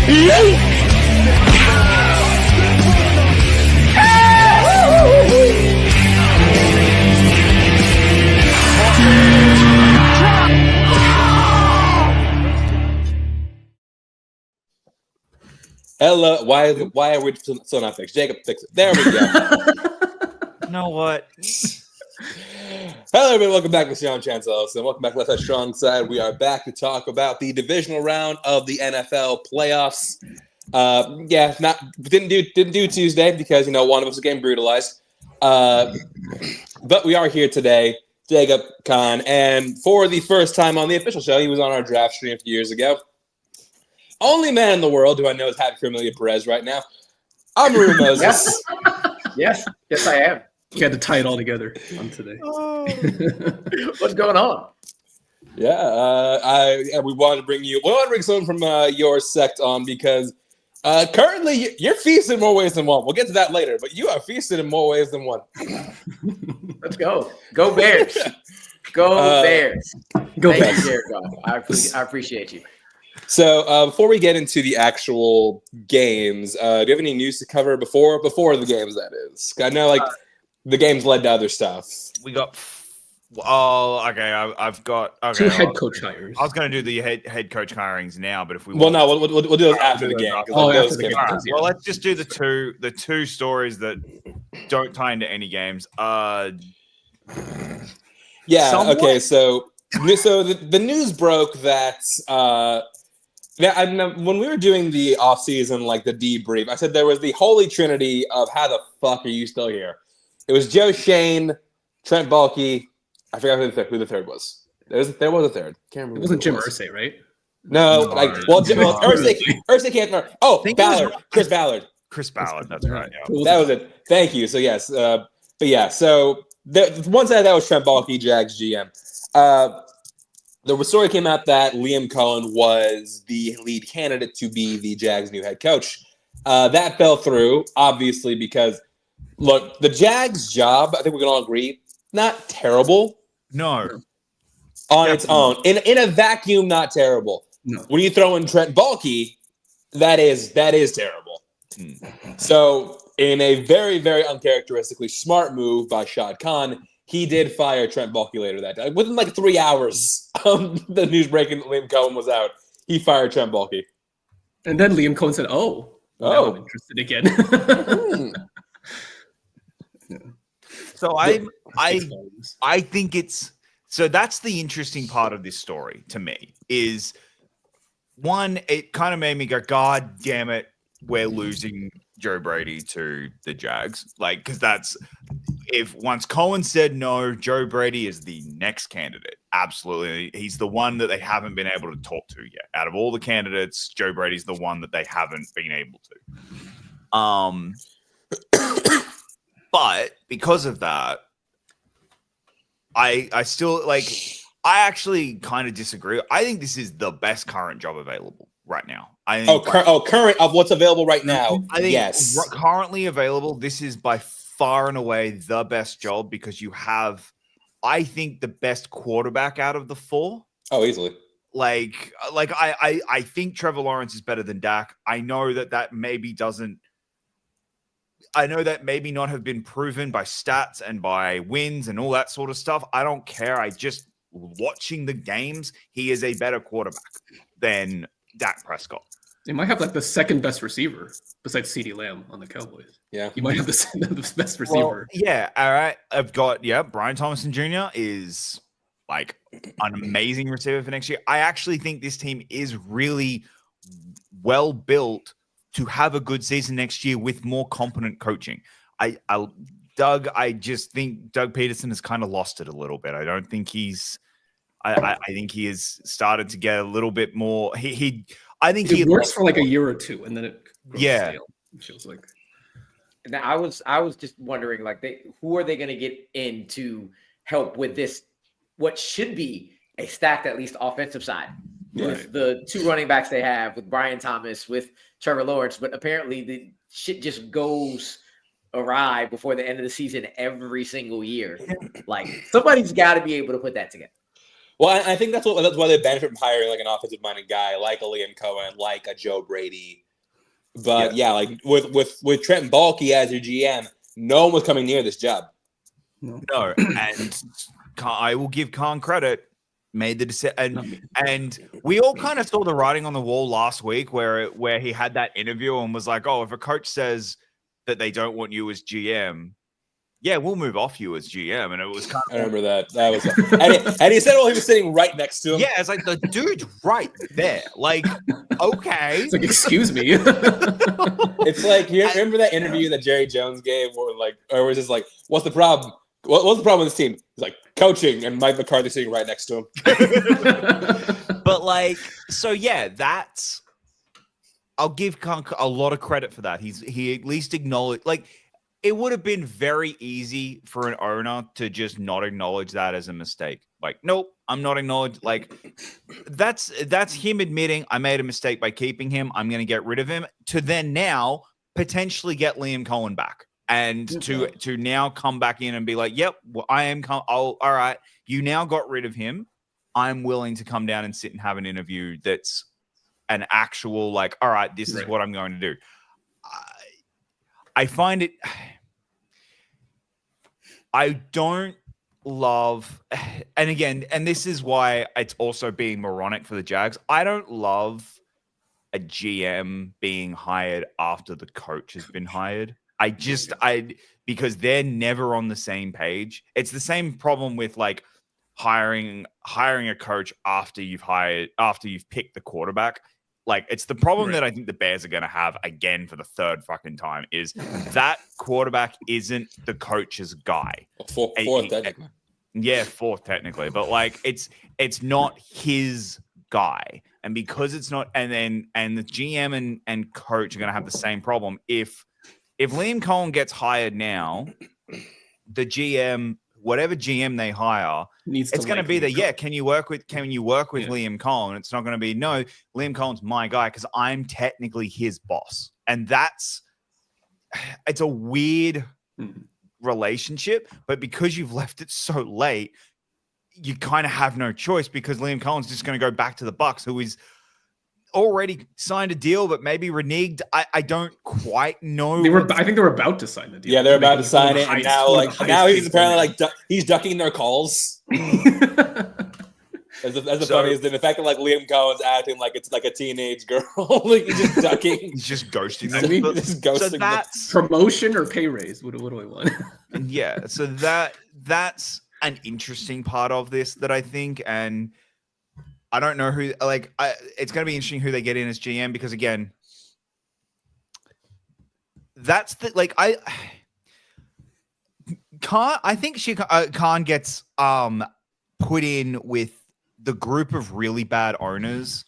Hello. Why are we still not fixed? Jacob, fix it. There we go. You know what? Hello, everybody. Welcome back to Sean Chancellor. Welcome back to Left Side Strong Side. We are back to talk about the divisional round of the NFL playoffs. Didn't do Tuesday because one of us was getting brutalized. But we are here today, Jacob Kahn, and for the first time on the official show, he was on our draft stream a few years ago. Only man in the world who I know is Happy Amelia Perez right now. I'm Maru Moses. Yes, I am. You had to tie it all together on today. What's going on? Yeah, we wanted to bring someone from your sect on because currently you're feasted in more ways than one. We'll get to that later, but you are feasted in more ways than one. Let's go. Go Bears. Go Bears. Go Thank Bears. you, Jared Goff. I appreciate you. So before we get into the actual games, do you have any news to cover before the games, that is? I know the games led to other stuff. We got. Oh, okay. I've got 2 head coach hires. I was going to do the head coach hirings now, but if we we'll do those after the game. After the game. Right, well, let's just do the two stories that don't tie into any games. Yeah. Somewhat. Okay. So the news broke that. When we were doing the offseason, the debrief, I said there was the holy trinity of how the fuck are you still here? It was Joe Shane, Trent Baalke. I forgot who the third was. There was a third. Can't remember. It wasn't Jim Irsay, right? No, Irsay can't remember. Oh, Ballard. Chris Ballard. Chris Ballard, that's right. Yeah. That was it. Thank you. So, yes. But yeah, so one side of that was Trent Baalke, Jags GM. The story came out that Liam Cohen was the lead candidate to be the Jags' new head coach. That fell through, obviously, because, look, the Jags' job, I think we can all agree, not terrible. No. On its own. In a vacuum, not terrible. No. When you throw in Trent Baalke, that is terrible. So, in a very, very uncharacteristically smart move by Shad Khan, he did fire Trent Baalke later that day. Within 3 hours of the news breaking that Liam Cohen was out, he fired Trent Baalke. And then Liam Cohen said, now I'm interested again. So I think it's so that's the interesting part of this story to me is one, it kind of made me go, God damn it, we're losing Joe Brady to the Jags. Because that's if once Cohen said no, Joe Brady is the next candidate. Absolutely. He's the one that they haven't been able to talk to yet. Out of all the candidates, Joe Brady's the one that they haven't been able to. But because of that, I still I actually kind of disagree. I think this is the best current job available right now. I think current of what's available right now. I think yes. Currently available, this is by far and away the best job because you have, I think, the best quarterback out of the 4. Oh, easily. I think Trevor Lawrence is better than Dak. I know that maybe doesn't. I know that maybe not have been proven by stats and by wins and all that sort of stuff. I don't care. I just watching the games, he is a better quarterback than Dak Prescott. They might have the second best receiver besides CeeDee Lamb on the Cowboys. Yeah. You might have the best receiver. Well, yeah. All right. I've got, Brian Thomason Jr. is an amazing receiver for next year. I actually think this team is really well built to have a good season next year with more competent coaching. I just think Doug Peterson has kind of lost it a little bit. I don't think he's. I think he has started to get a little bit more. I think it works for a year or two, and then it grows stale. It feels like. Now I was just wondering, who are they going to get in to help with this? What should be a stacked, at least offensive side, with the 2 running backs they have, with Brian Thomas, with Trevor Lawrence, but apparently the shit just goes awry before the end of the season every single year. Somebody's got to be able to put that together. Well, I think that's why they benefit from hiring like an offensive-minded guy like a Liam Cohen, like a Joe Brady. But yeah, like with Trent Baalke as your GM, no one was coming near this job. No, and I will give Khan credit. Made the decision, and we all kind of saw the writing on the wall last week, where he had that interview and was like, "Oh, if a coach says that they don't want you as GM, yeah, we'll move off you as GM." And it was kind of, I remember that. That was, and he said, "Well, he was sitting right next to him." Yeah, it's like the dude's right there. Like, okay, It's like, excuse me. It's like, you remember that interview that Jerry Jones gave, or was just like, "What's the problem? What's the problem with this team?" He's like, "Coaching," and Mike McCarthy sitting right next to him. But like, so yeah, I'll give Khan a lot of credit for that. He at least acknowledged, like, it would have been very easy for an owner to just not acknowledge that as a mistake. Like, nope, I'm not acknowledged. Like, that's him admitting I made a mistake by keeping him. I'm going to get rid of him, to then now potentially get Liam Cohen back. And to now come back in and be like, yep, well, all right, you now got rid of him. I'm willing to come down and sit and have an interview that's an actual, like, all right, this is what I'm going to do. I find it, I don't love, and again, and this is why it's also being moronic for the Jags. I don't love a GM being hired after the coach has been hired. Because they're never on the same page. It's the same problem with like hiring a coach after you've picked the quarterback. Like, it's the problem that I think the Bears are going to have again for the third fucking time, is that quarterback isn't the coach's guy. Fourth technically. Yeah, fourth technically, but like it's not his guy, and because it's not, and the GM and coach are going to have the same problem. If Liam Cohen gets hired now, the GM, whatever GM they hire, it's going to be can you work with Liam Cohen? It's not going to be, no, Liam Cohen's my guy because I'm technically his boss. And it's a weird relationship, but because you've left it so late, you kind of have no choice, because Liam Cohen's just going to go back to the Bucs, who is already signed a deal, but maybe reneged. I don't quite know. I think they were about to sign the deal. Yeah, they're about to sign it, and now he's apparently like he's ducking their calls. That's the funniest thing. The fact that like Liam Cohen's acting like it's like a teenage girl, like he's just ducking. He's just ghosting them. Just ghosting so that's promotion or pay raise. What do I want? Yeah, so that's an interesting part of this that I think, and I don't know who, like, it's going to be interesting who they get in as GM, because again, that's the, like, I think Khan gets put in with the group of really bad owners,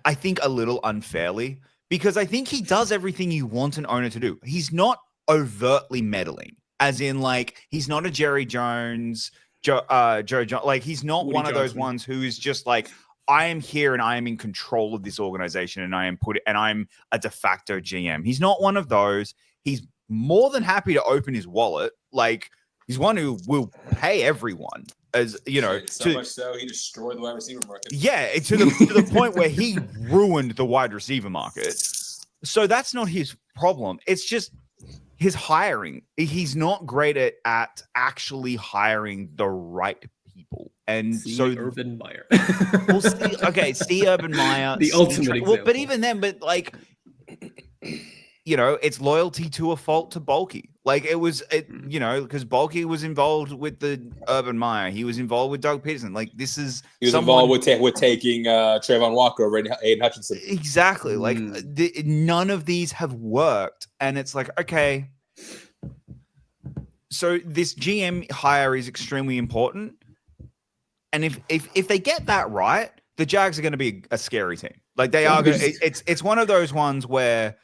I think a little unfairly, because I think he does everything you want an owner to do. He's not overtly meddling, as in, like, he's not a Jerry Jones, Joe John, like, he's not Woody one Johnson. Of those ones who is just like, I am here and I am in control of this organization and I'm a de facto GM. He's not one of those. He's more than happy to open his wallet. Like, he's one who will pay everyone, as you know. Much so he destroyed the wide receiver market. Yeah, to the point where he ruined the wide receiver market. So that's not his problem. It's just his hiring. He's not great at actually hiring the right people. And Urban Meyer. We'll see Urban Meyer. The ultimate example. Well, but even then, like, you know, it's loyalty to a fault to Baalke. Like, you know, because Baalke was involved with the Urban Meyer. He was involved with Doug Peterson. Like, he was involved with taking Trayvon Walker over Aiden Hutchinson. Exactly. Like, none of these have worked. And it's like, okay, so this GM hire is extremely important. And if they get that right, the Jags are going to be a scary team. Like, they are. It's one of those ones where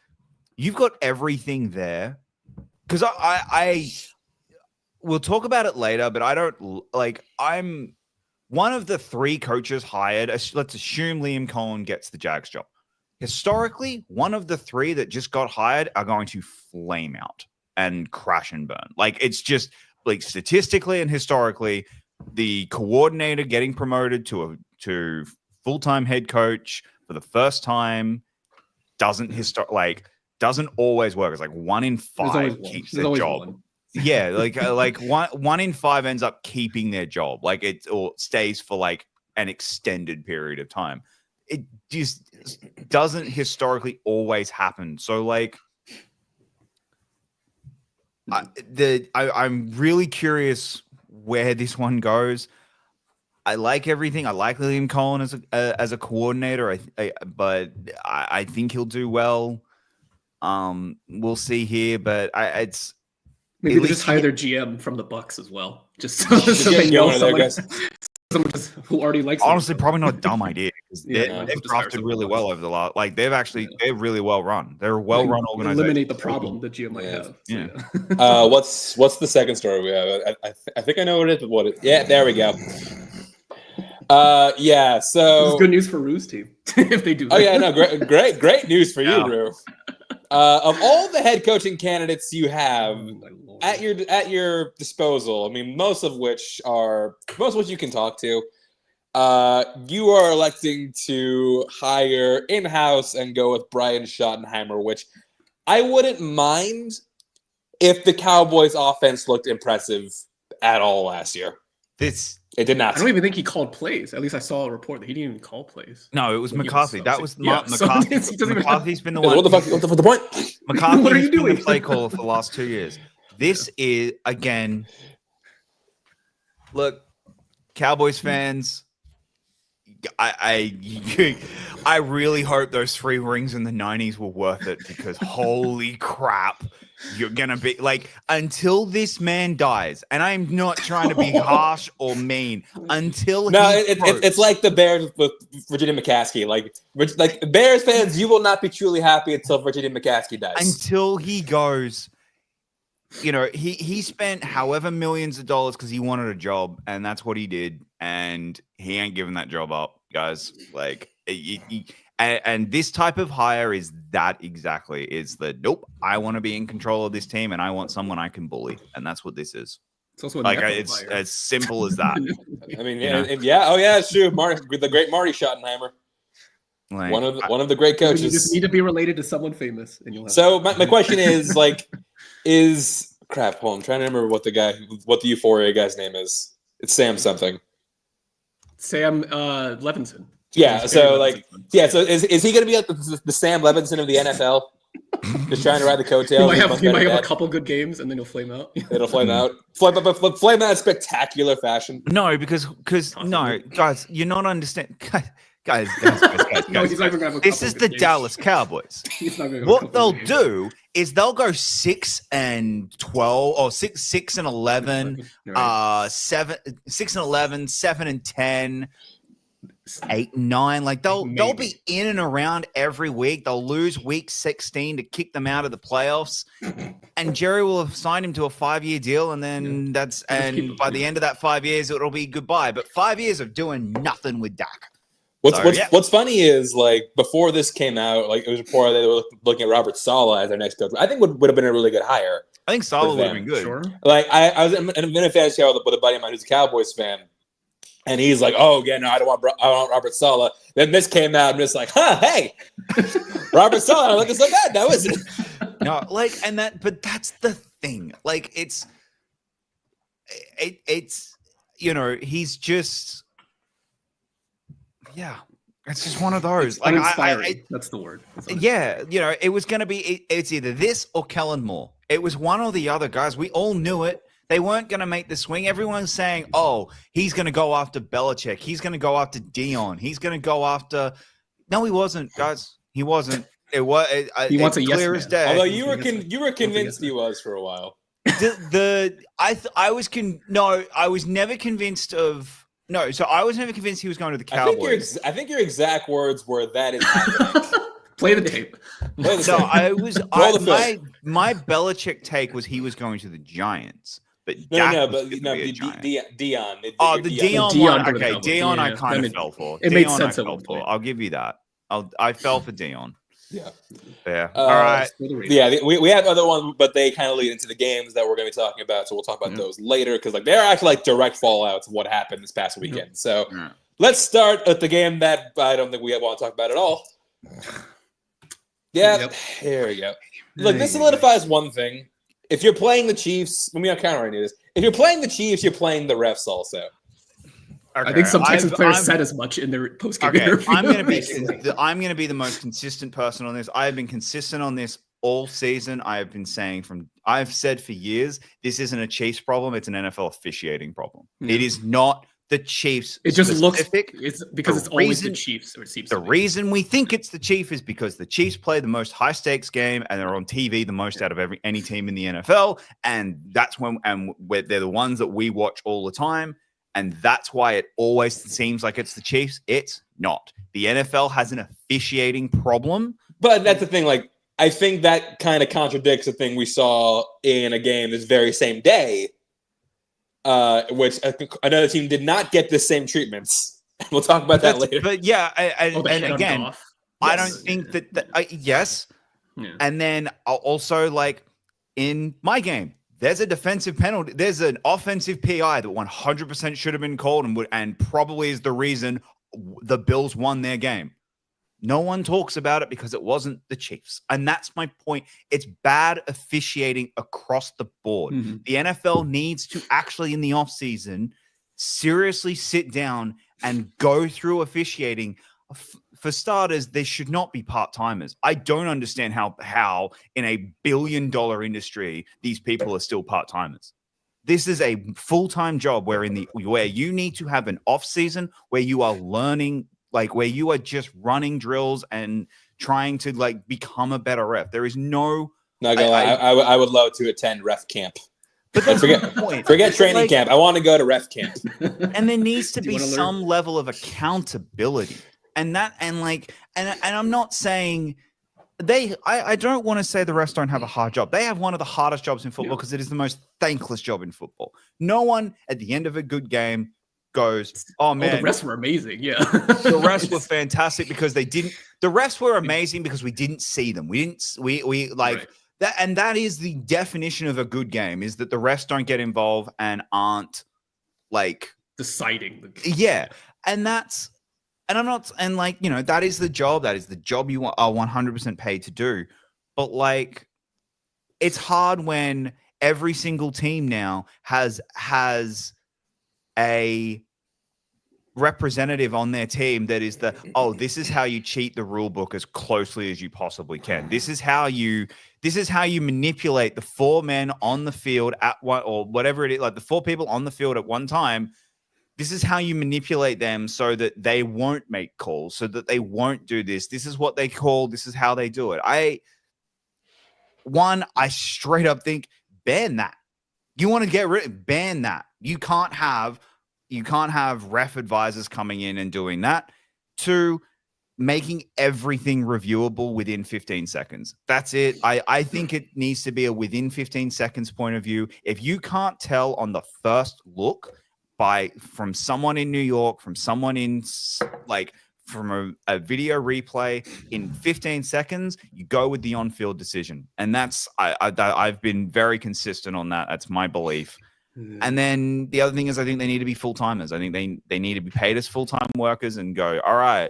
you've got everything there. Because we'll talk about it later, but I don't like. I'm one of the three coaches hired. Let's assume Liam Cohen gets the Jags job. Historically, one of the three that just got hired are going to flame out and crash and burn. Like, it's just like statistically and historically, the coordinator getting promoted to full-time head coach for the first time doesn't always work. It's like 1 in 5 keeps their job. One. Yeah, like one in 5 ends up keeping their job. Like it or stays for like an extended period of time. It just doesn't historically always happen. So like I'm really curious where this one goes. I like everything. I like Liam Cohen as a coordinator. But I think he'll do well. We'll see here, but maybe they just hire their GM from the Bucks as well, just so they know someone who already likes. Honestly, probably not a dumb idea because they've drafted really well over the last. Like they're really well run. They're a well run organization. Eliminate the problem the GM might have. Yeah. What's the second story we have? I think I know what it is. Yeah, there we go. Yeah. So this is good news for Rue's team if they do. Oh yeah, no, great news for you, Rue. Of all the head coaching candidates you have at your disposal, I mean, most of which you can talk to, you are electing to hire in-house and go with Brian Schottenheimer, which I wouldn't mind if the Cowboys' offense looked impressive at all last year. It did not. I don't even think he called plays. At least I saw a report that he didn't even call plays. No, it was McCarthy. That was McCarthy. McCarthy's been the one. What the fuck? What's the point? McCarthy's been the play caller for the last 2 years. This is again. Look, Cowboys fans. I really hope those 3 rings in the 90s were worth it because holy crap. You're gonna be like until this man dies, and I'm not trying to be harsh or mean. It's like the Bears with Virginia McCaskey. Like Bears fans, you will not be truly happy until Virginia McCaskey dies. Until he goes, he spent however millions of dollars because he wanted a job, and that's what he did, and he ain't giving that job up, guys. Like And this type of hire is that exactly. It's the nope. I want to be in control of this team, and I want someone I can bully, and that's what this is. It's also it's as simple as that. I mean, oh yeah, it's true. The great Marty Schottenheimer, like, one of the great coaches. You just need to be related to someone famous, and you'll have. So my question is crap? Hold on, I'm trying to remember what the Euphoria guy's name is. It's Sam something. Sam Levinson. Yeah, so so is he going to be like the Sam Levinson of the NFL? Just trying to ride the coattails. He might have a couple good games, and then he'll flame out. It'll flame out. Flame out in spectacular fashion. No, because no, guys, you're not understanding. Guys. No, he's not even gonna have this is the games. Dallas Cowboys. What they'll do is they'll go 6-12 or 6-11, right. 6-11, 7-10. 8-9, like they'll be in and around every week. They'll lose week 16 to kick them out of the playoffs, and Jerry will have signed him to a 5-year deal, and then by the end of that 5 years, it'll be goodbye. But 5 years of doing nothing with Dak. What's funny is like before this came out, like it was reported they were looking at Robert Saleh as their next coach. I think would have been a really good hire. I think Saleh would have been good. Sure. Like I was in a fantasy hour with a buddy of mine who's a Cowboys fan. And he's like, "Oh yeah, no, I don't want Robert Saleh." Then this came out, and it's like, "Hey, Robert Saleh, not looking so bad now, is it?" No, but that's the thing. Like, it's he's just, it's just one of those. Like, that's the word. It was going to be. It's either this or Kellen Moore. It was one or the other, guys. We all knew it. They weren't going to make the swing. Everyone's saying, "Oh, he's going to go after Belichick. He's going to go after Dion. He's going to go after." No, he wasn't, guys. He wasn't. He wants a clear yes as day. Although you were convinced he was for a while. I was never convinced of. No, so I was never convinced he was going to the Cowboys. I think your exact words were that is happening. Play the tape. So my Belichick take was he was going to the Giants. But Dion. Oh, the Dion one. Okay, Dion, I kind of fell for. It made sense at one point. I'll give you that. I fell for Dion. Yeah. All right. Yeah, we have other ones, but they kind of lead into the games that we're going to be talking about. So we'll talk about those later because like they're actually like direct fallouts of what happened this past weekend. So let's start at the game that I don't think we want to talk about at all. Yeah, here we go. Look, this solidifies one thing. If you're playing the Chiefs, when we are countering this, if you're playing the Chiefs, you're playing the refs also. Okay. I think some Texans players said as much in their post-game interview. I'm going to be the most consistent person on this. I have been consistent on this all season. I've said for years, this isn't a Chiefs problem. It's an NFL officiating problem. It is not the Chiefs. It just looks it's because it's always the Chiefs. Or it seems the reason we think it's the Chiefs is because the Chiefs play the most high stakes game and they're on TV the most out of any team in the NFL, and that's they're the ones that we watch all the time. And that's why it always seems like it's the Chiefs. It's not. The NFL has an officiating problem. But that's the thing. Like, I think that kind of contradicts the thing we saw in a game this very same day, which another team did not get the same treatments. We'll talk about that later. But yeah, and again, I don't think that yes. Yeah. And then also, like, in my game, there's a defensive penalty. There's an offensive PI that 100% should have been called and probably is the reason the Bills won their game. No one talks about it because it wasn't the Chiefs. And that's my point. It's bad officiating across the board. Mm-hmm. The NFL needs to actually, in the offseason, seriously sit down and go through officiating. For starters, they should not be part-timers. I don't understand how in a billion-dollar industry these people are still part-timers. This is a full-time job where you need to have an off-season where you are learning, like where you are just running drills and trying to like become a better ref. There is no. Not gonna lie, I would love to attend ref camp. But that's the point. Forget training camp. I want to go to ref camp. And there needs to be some level of accountability. And I'm not saying I don't want to say the refs don't have a hard job. They have one of the hardest jobs in football because it is the most thankless job in football. No one at the end of a good game goes, oh man, the refs were amazing. Yeah. The refs were fantastic because the refs were amazing because we didn't see them. We like that. And that is the definition of a good game, is that the refs don't get involved and aren't like deciding. Yeah. And I'm not, and like, you know, that is the job you are 100% paid to do. But like, it's hard when every single team now has a representative on their team that is this is how you cheat the rule book as closely as you possibly can. This is how you manipulate the 4 men on the field at one, or whatever it is, like the 4 people on the field at one time. This is how you manipulate them so that they won't make calls, so that they won't do this. This is what they call, this is how they do it. I straight up think, ban that. You want to ban that. You can't have ref advisors coming in and doing that. 2, making everything reviewable within 15 seconds. That's it. I think it needs to be a within 15 seconds point of view. If you can't tell on the first look, from someone in New York, from someone in from a video replay in 15 seconds, you go with the on-field decision. And that's, I've been very consistent on that. That's my belief. And then the other thing is I think they need to be full-timers. I think they need to be paid as full-time workers and go, all right,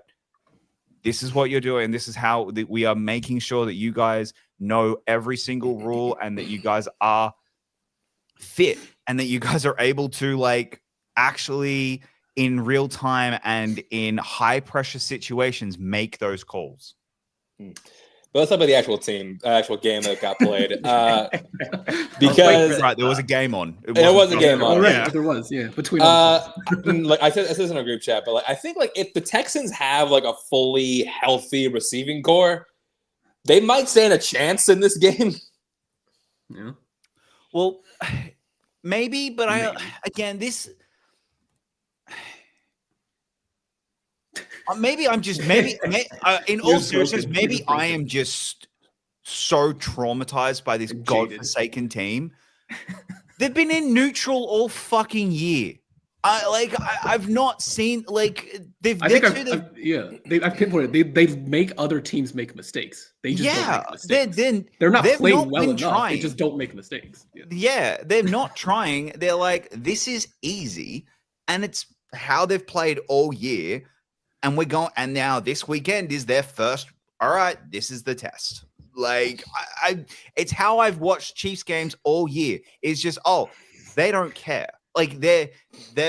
this is what you're doing. This is how we are making sure that you guys know every single rule and that you guys are fit and that you guys are able to like actually in real time and in high pressure situations make those calls. But let's talk about the actual game that got played. Because there was a game on. It was a game on. Right, yeah. There was, yeah. Between like I said this in a group chat, but like I think like if the Texans have like a fully healthy receiving core, they might stand a chance in this game. Yeah. Well, maybe, but maybe I'm just in all seriousness, maybe I am just so traumatized by this godforsaken team. They've been in neutral all fucking year. I've not seen like they've. I've pinpointed they make other teams make mistakes. They just don't make mistakes. They're not playing well enough. Trying. They just don't make mistakes. Yeah, they're not trying. They're like, this is easy, and it's how they've played all year. And we're going, and now this weekend is their first. All right, this is the test. Like it's how I've watched Chiefs games all year. It's just they don't care. Like they're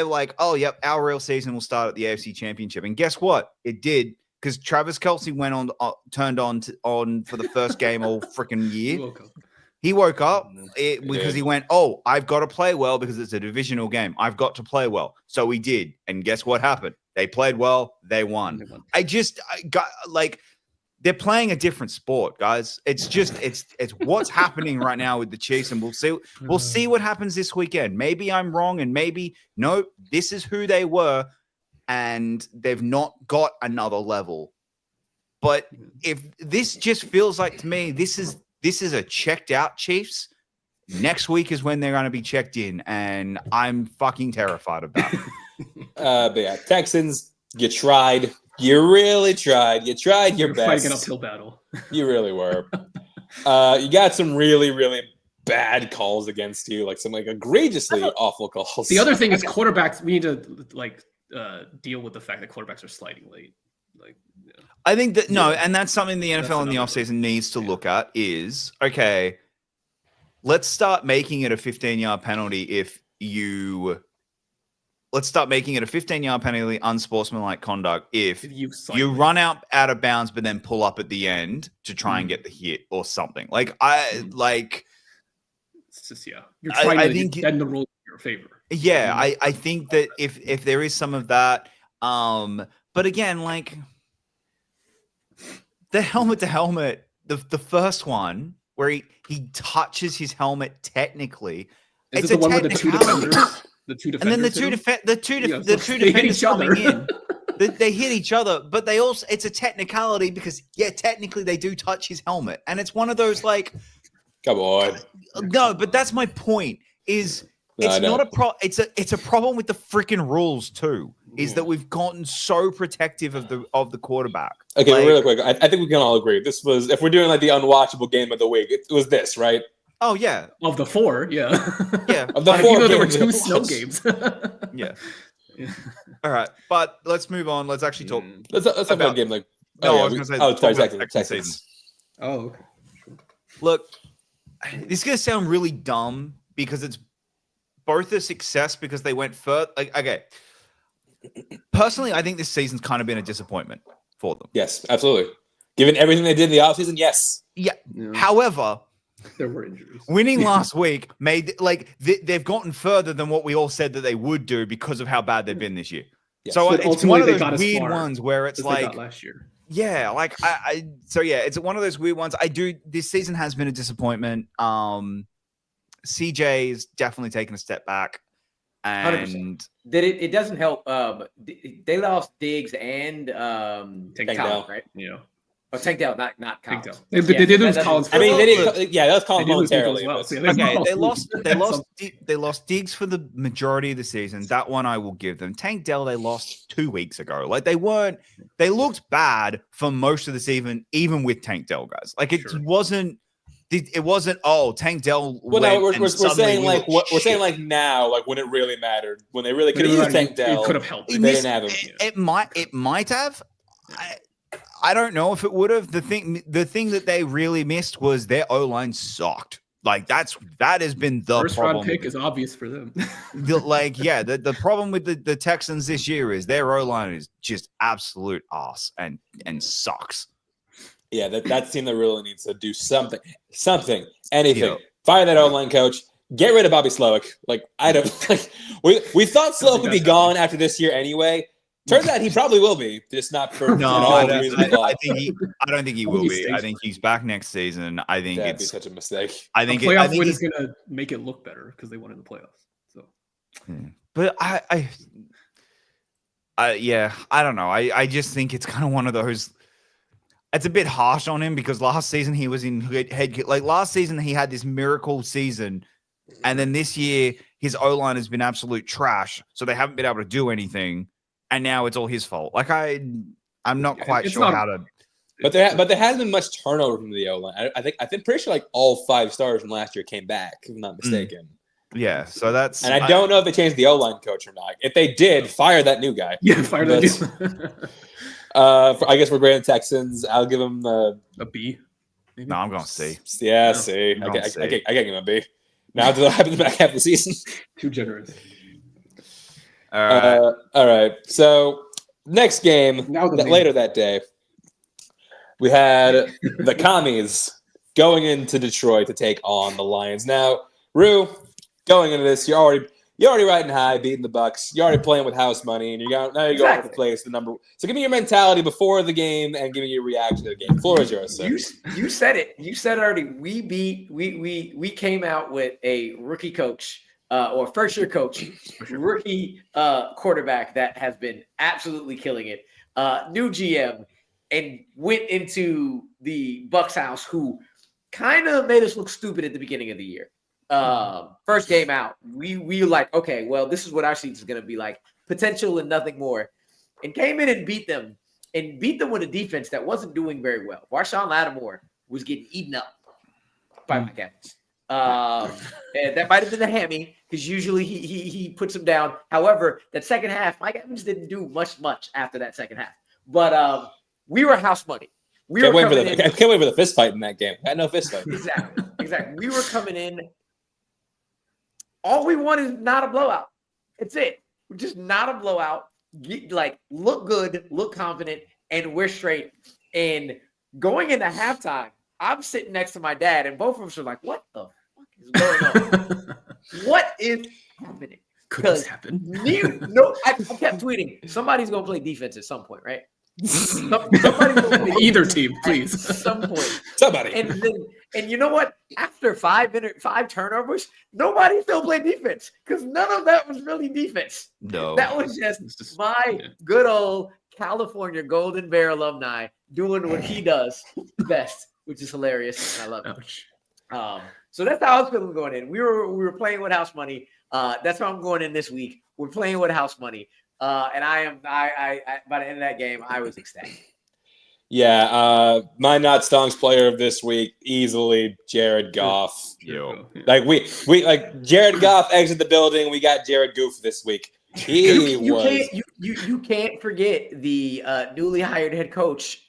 like, oh yep, our real season will start at the AFC Championship, and guess what? It did, because Travis Kelce went on, turned on for the first game all freaking year. He woke up because he went, oh, I've got to play well because it's a divisional game. I've got to play well, so he did, and guess what happened? They played well, they won. I got like. They're playing a different sport, guys. It's just it's what's happening right now with the Chiefs, and we'll see what happens this weekend. Maybe I'm wrong, and maybe no, this is who they were, and they've not got another level. But if this just feels like to me, this is a checked out Chiefs. Next week is when they're going to be checked in, and I'm fucking terrified of that. But yeah, Texans, you tried. You really tried. You tried your best. Fighting an uphill battle. You really were. You got some really, really bad calls against you, like some egregiously awful calls. The other thing is quarterbacks. We need to deal with the fact that quarterbacks are sliding late. I think that and that's something the NFL in the offseason needs to look at is, okay, let's start making it a 15-yard penalty if you. Let's start making it a 15-yard penalty, unsportsmanlike conduct if you run out of bounds, but then pull up at the end to try and get the hit or something. It's just you're trying to bend the rules in your favor. Yeah, I think that if there is some of that, but again, like the helmet to helmet, the first one where he touches his helmet technically, it's the one where the two defenders. The two defenders, and then the two defenders coming in, they hit each other, but they also it's a technicality because technically they do touch his helmet, and it's one of those like, come on, no, but that's my point. It's a problem with the freaking rules too. Is that we've gotten so protective of the quarterback. Okay, really quick, I think we can all agree this was, if we're doing like the unwatchable game of the week, it was this, right? Oh yeah, of the four, yeah. Of the four, there were two snow games. Yeah. All right, but let's move on. Let's actually talk. Let's talk about a game like. I was going to say Texans. Oh, okay. Look, this is going to sound really dumb because it's both a success because they went further. Okay, personally, I think this season's kind of been a disappointment for them. Yes, absolutely. Given everything they did in the offseason, yes. Yeah. However. There were injuries. Winning last week made they've gotten further than what we all said that they would do because of how bad they've been this year. Yeah. So it's one of those weird ones where it's like last year. Yeah, like it's one of those weird ones. This season has been a disappointment. CJ is definitely taken a step back, and 100%. It doesn't help. They lost Diggs and Tank Dell, right? Yeah. Oh, Tank Dell, not Collins. They did lose Collins. I mean, they did. Yeah, that was Collins momentarily. Well, so they lost Diggs for the majority of the season. That one I will give them. Tank Dell they lost 2 weeks ago. Like they looked bad for most of the season, even with Tank Dell guys. Like it wasn't. It wasn't. Oh, Tank Dell. Well, no, we're saying like we're saying like now, like when it really mattered, when they really could have used Tank Dell. It could have helped. They didn't have him. It might have. I don't know if it would have. The thing that they really missed was their O-line sucked. Like that has been the first problem. Round pick is obvious for them. The problem with the Texans this year is their O-line is just absolute ass and sucks. Yeah, that team that really needs to do something, anything. Yeah. Fire that O-line coach. Get rid of Bobby Slowick. Like I don't like. We thought Slowick would be gone after this year anyway. Turns out he probably will be, just not for I don't think he will be. I think he's back next season. I think that'd be such a mistake. I think playoff win is going to make it look better because they won in the playoffs. So, but I don't know. I just think it's kind of one of those. It's a bit harsh on him because last season he was in head. Like last season he had this miracle season, and then this year his O-line has been absolute trash, so they haven't been able to do anything, and now it's all his fault. Like I'm not quite sure how to. But there hasn't been much turnover from the O-line. I think pretty sure like all 5 stars from last year came back, if I'm not mistaken. Yeah, so that's. And I don't know if they changed the O-line coach or not. If they did, fire that new guy. Yeah, fire that new. I guess we're Brandon Texans. I'll give him a B. Maybe? No, I'm going C. Yeah, C. I can't give him a B. Now to what happens back half of the season. Too generous. All right. So next game later that day, we had the Commies going into Detroit to take on the Lions. Now, Rue, going into this, you're already riding high, beating the Bucks. You're already playing with house money, and now you're going to place the number. So give me your mentality before the game, and give me your reaction to the game. The floor is yours, sir. You said it. You said it already. We came out with a rookie coach or first year coach, rookie quarterback that has been absolutely killing it. New GM, and went into the Bucks house, who kind of made us look stupid at the beginning of the year. First game out, we like, okay, well, this is what our season is going to be like, potential and nothing more, and came in and beat them with a defense that wasn't doing very well. Marshawn Lattimore was getting eaten up by Mike Evans. And that might have been the hammy, because usually he puts him down. However, that second half, Mike Evans didn't do much after that second half. But we were house money. I can't wait for the fist fight in that game. I had no fist fight. Exactly. We were coming in. All we want is not a blowout. It's it. We're just not a blowout. Look good, look confident, and we're straight. And going into halftime, I'm sitting next to my dad, and both of us are like, what the fuck is going on? What is happening? Could this happen? I kept tweeting, somebody's going to play defense at some point, right? Either team, please. At some point. Somebody. And you know what? After 5 turnovers, nobody still played defense, because none of that was really defense. No. That was just good old California Golden Bear alumni doing what he does best, which is hilarious. And I love it. So that's how I was feeling going in. We were playing with house money. That's how I'm going in this week. We're playing with house money. And I by the end of that game, I was ecstatic. Yeah, my Not Stonks player of this week, easily Jared Goff. Like we Jared Goff exit the building. We got Jared Goof this week. You can't forget the newly hired head coach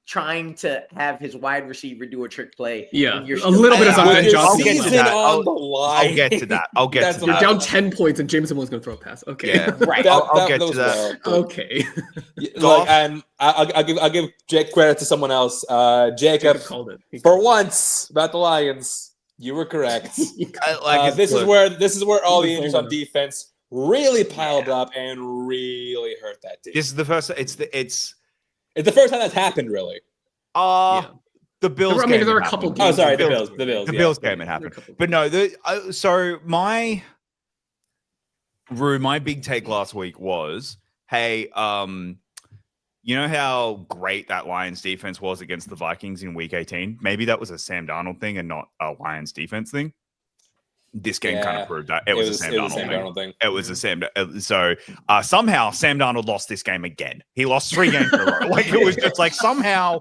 trying to have his wide receiver do a trick play. Yeah, a little bit of something. I'll get to that. I'll get to that. You're down 10 points, and Jameson was going to throw a pass. Okay, yeah, right. I'll get to that. Okay. And I'll give Jake credit to someone else. Jacob called it for once about the Lions. You were correct. This is where all the injuries on defense really piled up and really hurt that team. This is the first. It's the first time that's happened, really. The Bills. There are a couple. Oh, sorry, the Bills. The Bills game it happened, but no. So my big take last week was, hey, you know how great that Lions defense was against the Vikings in Week 18? Maybe that was a Sam Darnold thing and not a Lions defense thing. This game kind of proved that it was a Sam Darnold thing. It was a Sam. So somehow Sam Darnold lost this game again. He lost 3 games in a row. Like it was just like somehow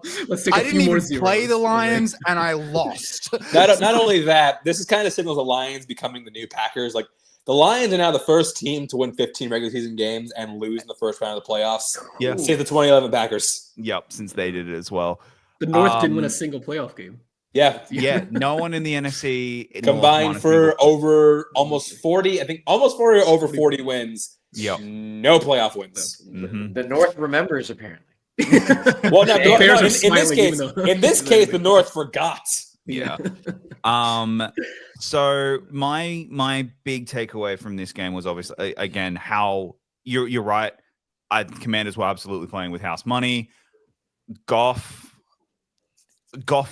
I didn't even play the Lions and I lost. Not only that, this is kind of signals the Lions becoming the new Packers. Like the Lions are now the first team to win 15 regular season games and lose in the first round of the playoffs. Yeah, since the 2011 Packers. Yep, since they did it as well. The North didn't win a single playoff game. Yeah. No one in the NFC combined for over almost 40. I think almost 40 or over 40 wins. Yep. No playoff wins. Mm-hmm. The North remembers, apparently. Well, no, in this case, the North forgot. Yeah. So my big takeaway from this game was obviously again how you're right. Commanders were absolutely playing with house money. Goff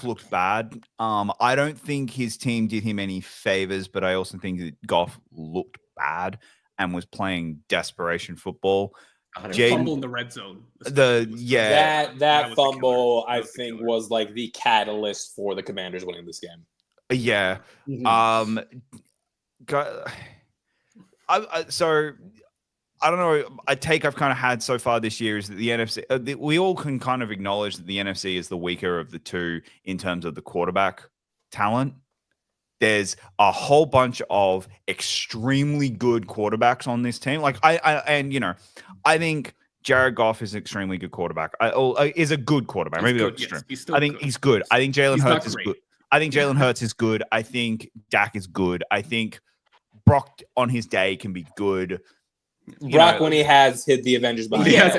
looked bad. I don't think his team did him any favors, but I also think that Goff looked bad and was playing desperation football. Fumble in the red zone. That fumble I think was like the catalyst for the Commanders winning this game. Yeah. Mm-hmm. So I don't know. A take I've kind of had so far this year is that the NFC. We all can kind of acknowledge that the NFC is the weaker of the two in terms of the quarterback talent. There's a whole bunch of extremely good quarterbacks on this team. Like I think Jared Goff is an extremely good quarterback. Is a good quarterback. Maybe that's extreme. Yes, I think he's good. I think Jalen Hurts is good. I think Jalen Hurts is good. I think Dak is good. I think Brock on his day can be good. Brock when he has hit the Avengers behind. Yeah,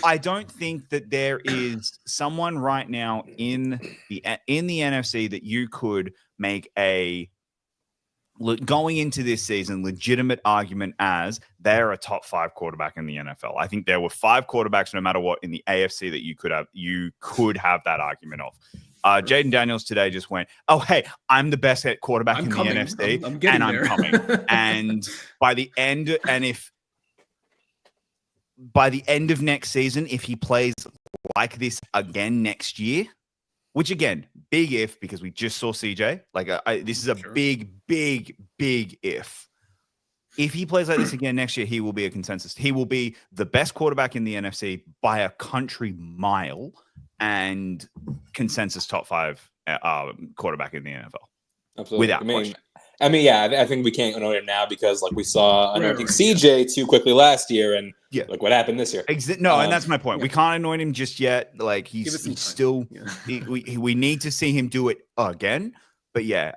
I don't think that there is someone right now in the NFC that you could make a going into this season legitimate argument as they're a top 5 quarterback in the NFL. I think there were 5 quarterbacks no matter what in the AFC that you could have that argument of. Jaden Daniels today just went, "Oh, hey, I'm the best quarterback in the NFC, I'm coming." And by the end of next season, if he plays like this again next year, which again, big if, because we just saw CJ. This is a big if. If he plays like this again next year, he will be a consensus. He will be the best quarterback in the NFC by a country mile. And consensus top 5 quarterback in the NFL. Absolutely. Without question. I think we can't anoint him now because we saw CJ too quickly last year, and what happened this year. And that's my point. We can't anoint him just yet. He's still. Yeah. We need to see him do it again. But yeah.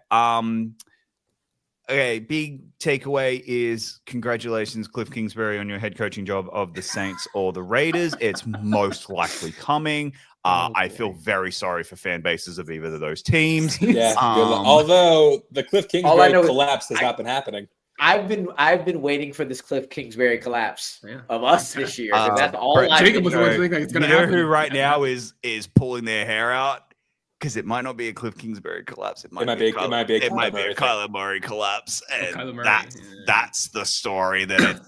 Okay, big takeaway is congratulations, Cliff Kingsbury, on your head coaching job of the Saints or the Raiders. It's most likely coming. I feel very sorry for fan bases of either of those teams. Yeah, although the Cliff Kingsbury collapse has not been happening. I've been waiting for this Cliff Kingsbury collapse of us this year. That's all. Jacob was thinking it's going to happen. Who right now is pulling their hair out? Because it might not be a Cliff Kingsbury collapse. It might be a Kyler Murray collapse. And that's the story that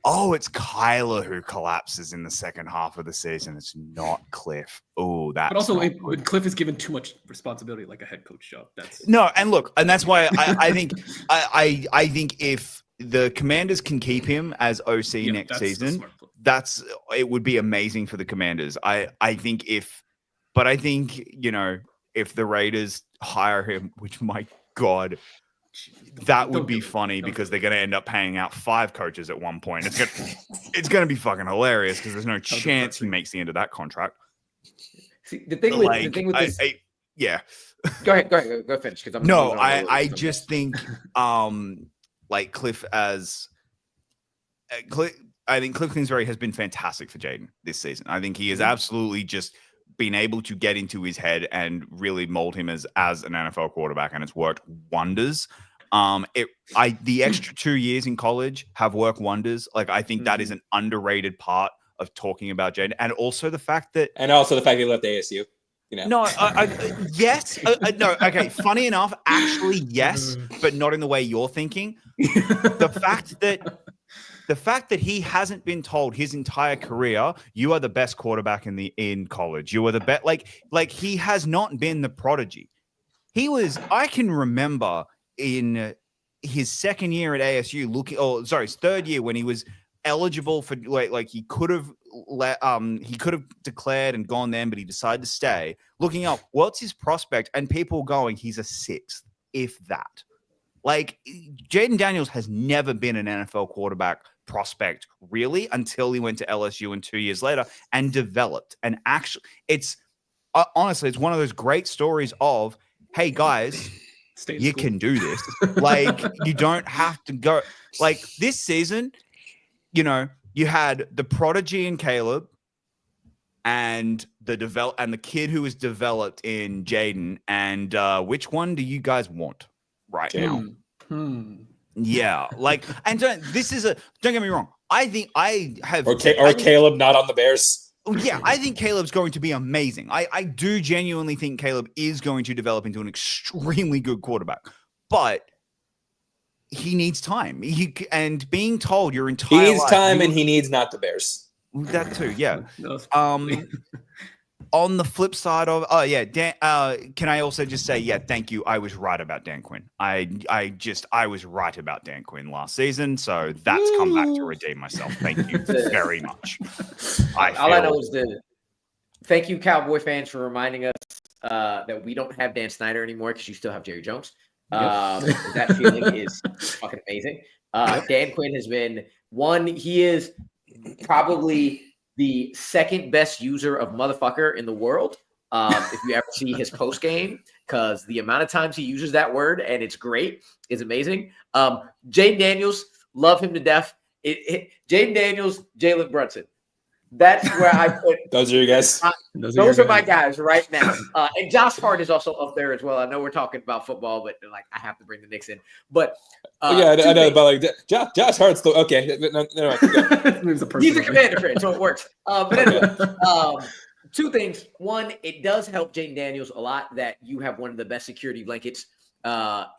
it's Kyler who collapses in the second half of the season. It's not Cliff. Oh, that's. But also, when Cliff is given too much responsibility, like a head coach job. And that's why I think I think if the Commanders can keep him as OC next season, it would be amazing for the Commanders. I think if the Raiders hire him, which my God, that would be funny because they're going to end up paying out 5 coaches at one point. It's going to be fucking hilarious because there's no chance he makes the end of that contract. See, the thing with this, yeah. Go ahead, go finish. I just think, Cliff I think Cliff Kingsbury has been fantastic for Jaden this season. I think he has absolutely just been able to get into his head and really mold him as an NFL quarterback, and it's worked wonders. The extra 2 years in college have worked wonders. I think that is an underrated part of talking about Jaden, and also the fact that he left ASU. No, yes, no. Okay, funny enough, actually, yes, but not in the way you're thinking. The fact that he hasn't been told his entire career, you are the best quarterback in college. You are the best. Like he has not been the prodigy. I can remember in his second year at ASU, his third year when he was eligible for he could have declared and gone then, but he decided to stay. Looking up, what's his prospect? And people going, he's a 6th, if that. Jaden Daniels has never been an NFL quarterback prospect really until he went to LSU and 2 years later and developed. And actually, it's honestly, it's one of those great stories of, hey guys, you can do this. You don't have to go this season. You had the prodigy in Caleb and the kid who was developed in Jaden. And which one do you guys want right now? Yeah, and don't get me wrong. I think I have Caleb not on the Bears. Yeah, I think Caleb's going to be amazing. I do genuinely think Caleb is going to develop into an extremely good quarterback, but he needs time. And being told your entire he needs time, and he needs not the Bears. That too, yeah. On the flip side of, Dan, can I also just say, thank you. I was right about Dan Quinn. I was right about Dan Quinn last season. So that's come back to redeem myself. Thank you very much. All I know is thank you, Cowboy fans, for reminding us that we don't have Dan Snyder anymore because you still have Jerry Jones. That feeling is fucking amazing. Dan Quinn has been he is probably the second best user of motherfucker in the world. If you ever see his post game, because the amount of times he uses that word and it's great is amazing. Jaden Daniels, love him to death. Jaden Daniels, Jalen Brunson. That's where I put. Those are your guys. Those are my guys right now. And Josh Hart is also up there as well. I know we're talking about football, but like I have to bring the Knicks in. But I know, but like Josh Hart's still okay. No, he's a Commander fan, so it works. But anyway, two things. One, it does help Jaden Daniels a lot that you have one of the best security blankets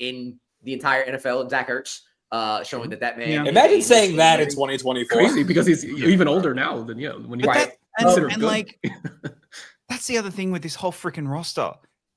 in the entire NFL, and Zach Ertz. Showing that man. Yeah. Imagine saying that in 2024. Crazy because he's even older now than when he that's the other thing with this whole freaking roster.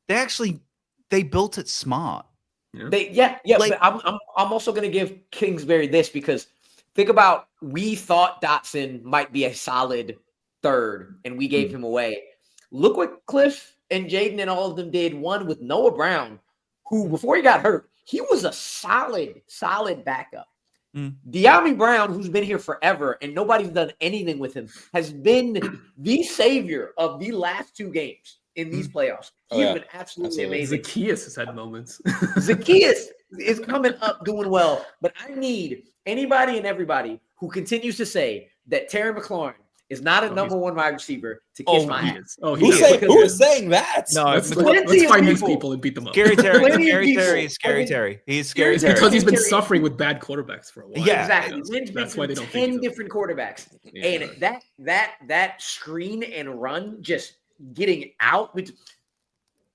They built it smart. Yeah. But I'm also going to give Kingsbury this because think about we thought Dotson might be a solid third and we gave him away. Look what Cliff and Jaden and all of them did. One with Noah Brown, who before he got hurt. He was a solid backup. De'Ami Brown, who's been here forever and nobody's done anything with him, has been the savior of the last two games in these playoffs. He's been absolutely amazing. Zacchaeus has had moments. Zacchaeus is coming up doing well, but I need anybody and everybody who continues to say that Terry McLaurin is not a number one wide receiver to kiss my ass. Who is saying that? No, let's find these people and beat them up. Scary Terry is Scary Terry. He's Scary Terry. Because he's been suffering with bad quarterbacks for a while. Yeah, exactly. That's why they don't 10 different quarterbacks. Yeah. And that screen and run just getting out.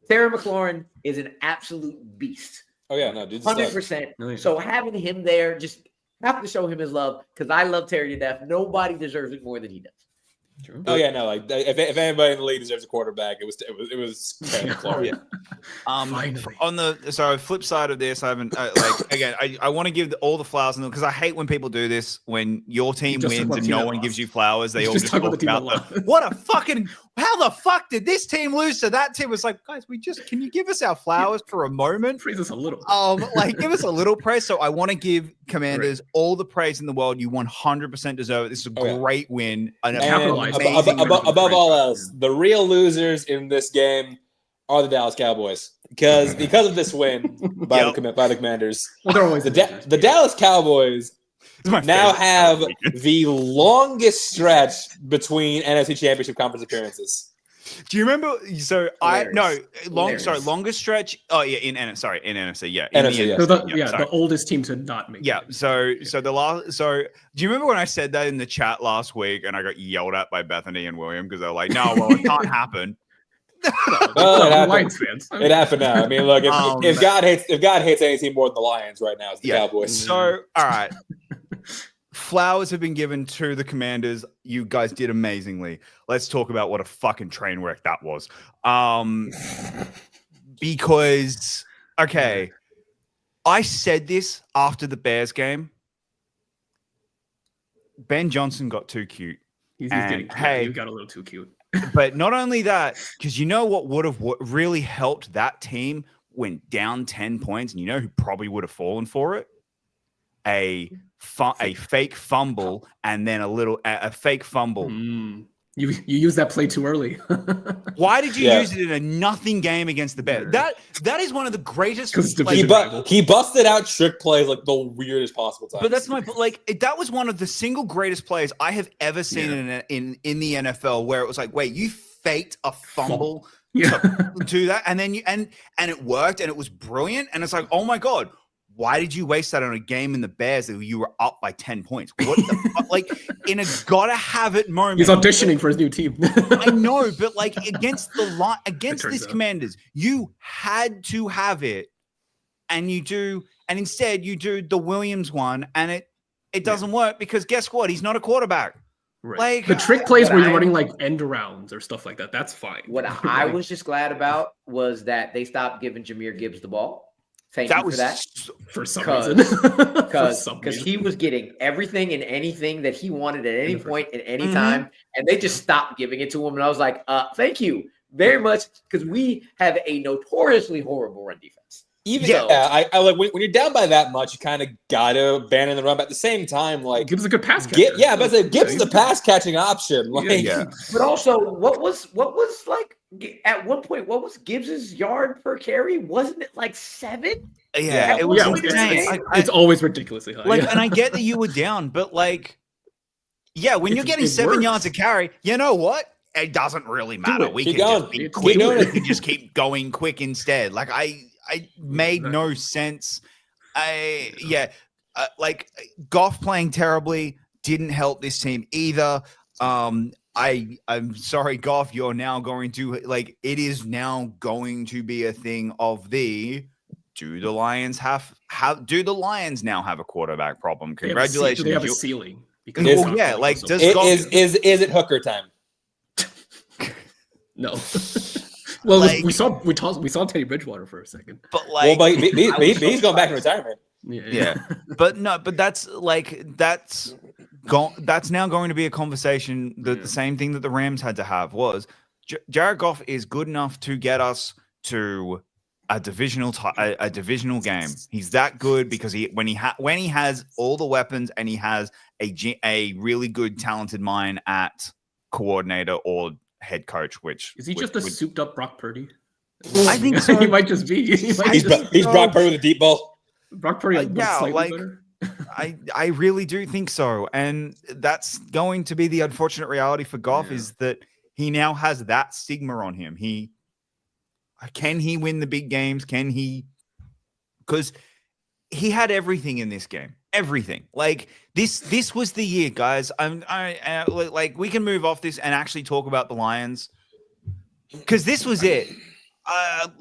Terry McLaurin is an absolute beast. Oh, yeah. No, dude. 100%. So having him there, just have to show him his love because I love Terry to death. Nobody deserves it more than he does. True. Oh yeah, no. Like if anybody in the league deserves a quarterback, it was Terry McLaurin. On the flip side of this, I haven't I want to give all the flowers because I hate when people do this when your team wins and no one gives you flowers. They all just talk about what a fucking how the fuck did this team lose to that team? It's like, guys, can you give us our flowers for a moment? Praise us a little. Give us a little praise. So I want to give Commanders all the praise in the world. You 100% deserve it. This is a great win. Above all else, the real losers in this game are the Dallas Cowboys because of this win by the Commanders. Well, they're always the Dallas Cowboys now have the longest stretch between NFC Championship Conference appearances. Do you remember? Longest stretch. Oh yeah, in NFC. Yeah, NFC. The oldest team to not make. Yeah. So do you remember when I said that in the chat last week and I got yelled at by Bethany and William because they're like, "No, well, it can't happen." It happened now. I mean, look, if God hates any team more than the Lions right now, it's the Cowboys. So all right. Flowers have been given to the Commanders. You guys did amazingly. Let's talk about what a fucking train wreck that was. Because, I said this after the Bears game. Ben Johnson got too cute. He's getting cute. He got a little too cute. But not only that, because you know what really helped that team went down 10 points, and you know who probably would have fallen for it? A fake fumble and then a fake fumble. You used that play too early. Why did you use it in a nothing game against the Bears? That is one of the greatest. He busted out trick plays like the weirdest possible time. But that's that was one of the single greatest plays I have ever seen in the NFL where it was like, wait, you faked a fumble to do that, and then and it worked and it was brilliant, and it's like, oh my god. Why did you waste that on a game in the Bears that you were up by 10 points? What the fuck? In a gotta have it moment. He's auditioning for his new team. I know, but against this Commanders, you had to have it, and you do, and instead you do the Williams one, and it doesn't work because guess what? He's not a quarterback. Right. Like the trick plays where you're running like end arounds or stuff like that. That's fine. What I was just glad about was that they stopped giving Jahmyr Gibbs the ball. Thank you for that. For some reason. Because he was getting everything and anything that he wanted at any point at any time, and they just stopped giving it to him. And I was like, thank you very much, because we have a notoriously horrible run defense. I like when you're down by that much, you kind of gotta abandon the run. But at the same time, like Gibbs a good pass catcher. Gibbs is a pass catching option. Like, But also, what was like at one point? What was Gibbs's yard per carry? Wasn't it like 7? Yeah, it was insane. It's always ridiculously high. Like, and I get that you were down, but like, when you're getting 7 yards a carry, you know what? It doesn't really matter. We can just be quick. We can just keep going quick instead. Like I made no sense. Like Goff playing terribly didn't help this team either. I'm sorry, Goff. You're now going to it is now going to be a thing of do the Lions do the Lions now have a quarterback problem? Congratulations. They have a ceiling. Because is it Hooker time? No. Well, we saw Teddy Bridgewater for a second, but he's going back in retirement. Yeah. but that's now going to be a conversation. The same thing that the Rams had to have was Jared Goff is good enough to get us to a divisional game. He's that good because when he has all the weapons and he has a really good talented mind at coordinator or head coach, which is he just a souped up Brock Purdy? I think so. He might just be. He's Brock Purdy with a deep ball. Brock Purdy, better. I really do think so, and that's going to be the unfortunate reality for Goff is that he now has that stigma on him. Can he win the big games? Can he? Because he had everything in this game. Everything. Like this was the year, guys. We can move off this and actually talk about the Lions, because this was it. I'm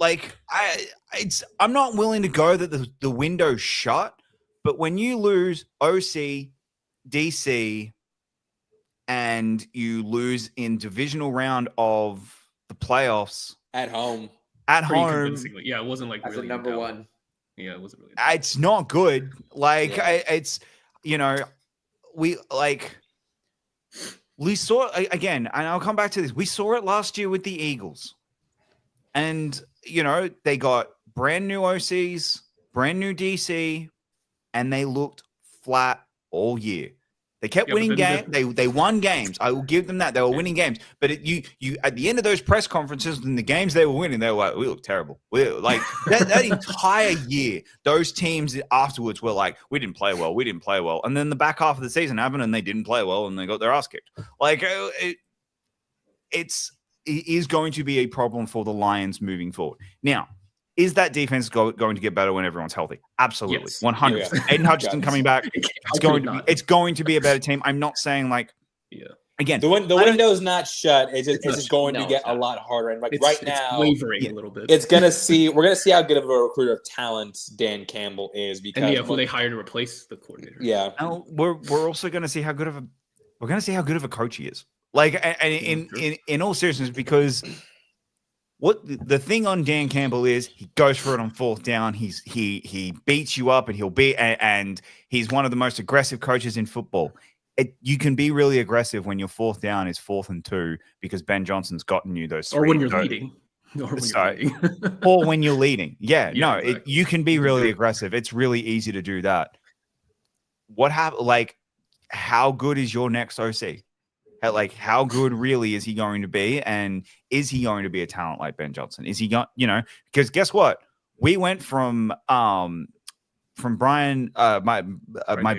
not willing to go that the window's shut, but when you lose OC, DC, and you lose in divisional round of the playoffs at home, it wasn't like as really a number one. Yeah, it wasn't really. It's not good. We saw again, and I'll come back to this. We saw it last year with the Eagles, and they got brand new OCs, brand new DC, and they looked flat all year. They kept winning games. They won games. I will give them that. They were winning games. But you at the end of those press conferences and the games they were winning, they were like, we look terrible. We like that entire year, those teams afterwards were like, we didn't play well. We didn't play well. And then the back half of the season happened and they didn't play well and they got their ass kicked. Like it is going to be a problem for the Lions moving forward. Now, is that defense going to get better when everyone's healthy? Absolutely, yes. 100%. Yeah. Aiden Hutchinson coming back. It's going to be a better team. I'm not saying again, the window's not shut. It's just going to get a lot harder. And right now, it's wavering a little bit. We're gonna see how good of a recruiter of talent Dan Campbell is, because who they hire to replace the coordinator. Yeah, and we're also going to see how good of a coach he is. Like, and in all seriousness, because what the thing on Dan Campbell is, he goes for it on fourth down. He beats you up, and he's one of the most aggressive coaches in football. You can be really aggressive when your fourth down is 4th and 2 because Ben Johnson's gotten you those 3. Or when you're leading. Or when you're leading. Yeah, exactly. You can be really aggressive. It's really easy to do that. What happened? Like, how good is your next OC? How good really is he going to be? And is he going to be a talent like Ben Johnson? Is he going, because guess what? We went from Brian, my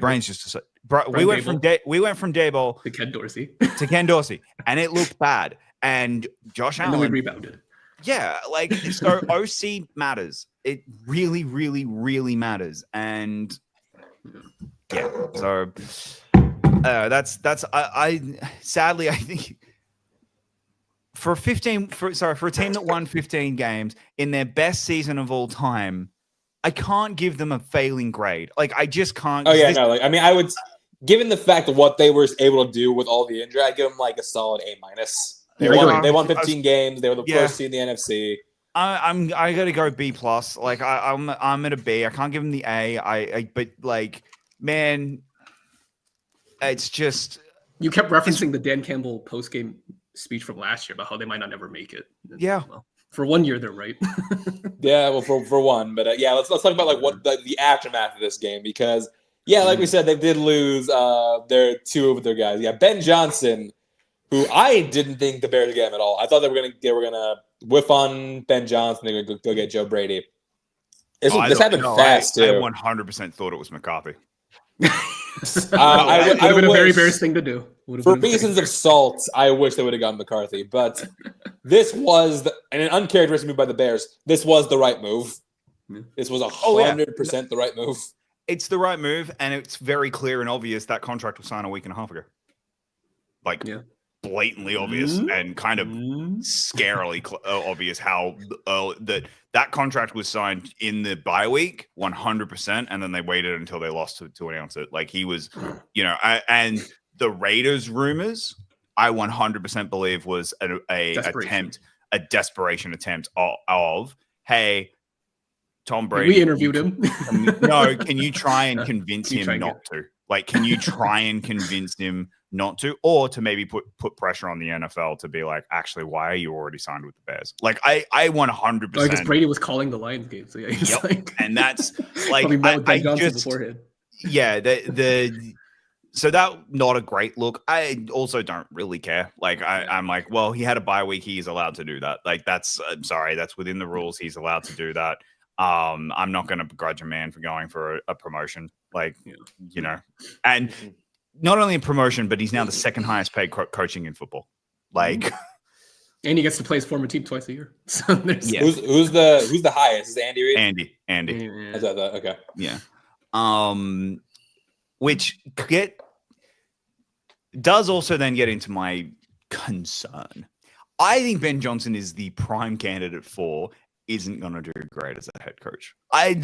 brain's just, we went from Daboll to Ken Dorsey, and it looked bad. And Josh Allen. And then we rebounded. Yeah. So OC matters. It really, really, really matters. And yeah, so that's I sadly, I think for a team that won 15 games in their best season of all time, I can't give them a failing grade. I just can't. Oh yeah, no. I would. given the fact of what they were able to do with all the injury, I give them like a solid A-. They won 15 games. They were the first team in the NFC. I gotta go B+. Like I'm at a B. I can't give them the A. But like, man, it's just you kept referencing the Dan Campbell post-game speech from last year about how they might not never make it. Yeah. Well, for 1 year, they're right. Yeah, well, for one, but let's talk about like what the aftermath of this game, because like we said, they did lose their two of their guys. Yeah, Ben Johnson, who I didn't think the Bears would get him at all. I thought they were gonna whiff on Ben Johnson. They were gonna go get Joe Brady. This happened fast too. I 100% thought it was McCarthy. I would have been a very Bears thing to do. For reasons of salt, I wish they would have gone McCarthy. But this was an uncharacteristic move by the Bears. This was the right move. This was 100% the right move. It's the right move, and it's very clear and obvious that contract was signed a week and a half ago. Like, blatantly obvious and kind of scarily obvious how that contract was signed in the bye week, 100%, and then they waited until they lost to announce it. Like, he was, and the Raiders rumors, I 100% believe was a desperation attempt of, hey, Tom Brady. We interviewed him. Can you try and convince him not to? Like, can you try and convince him not to, or to maybe put pressure on the NFL to be like, actually, why are you already signed with the Bears? Like, I 100%. I guess Brady was calling the Lions game, so and that's like I just beforehand. So that not a great look. I also don't really care. Like I'm like, well, he had a bye week. He's allowed to do that. Like that's within the rules. He's allowed to do that. I'm not going to begrudge a man for going for a promotion. Like, and not only a promotion, but he's now the second highest paid coaching in football. Like, and he gets to play his former team twice a year. So there's who's the highest? Is it Andy Reid? Andy. Is that okay? Yeah. Which does also then get into my concern. I think Ben Johnson is the prime candidate for isn't going to do great as a head coach. Like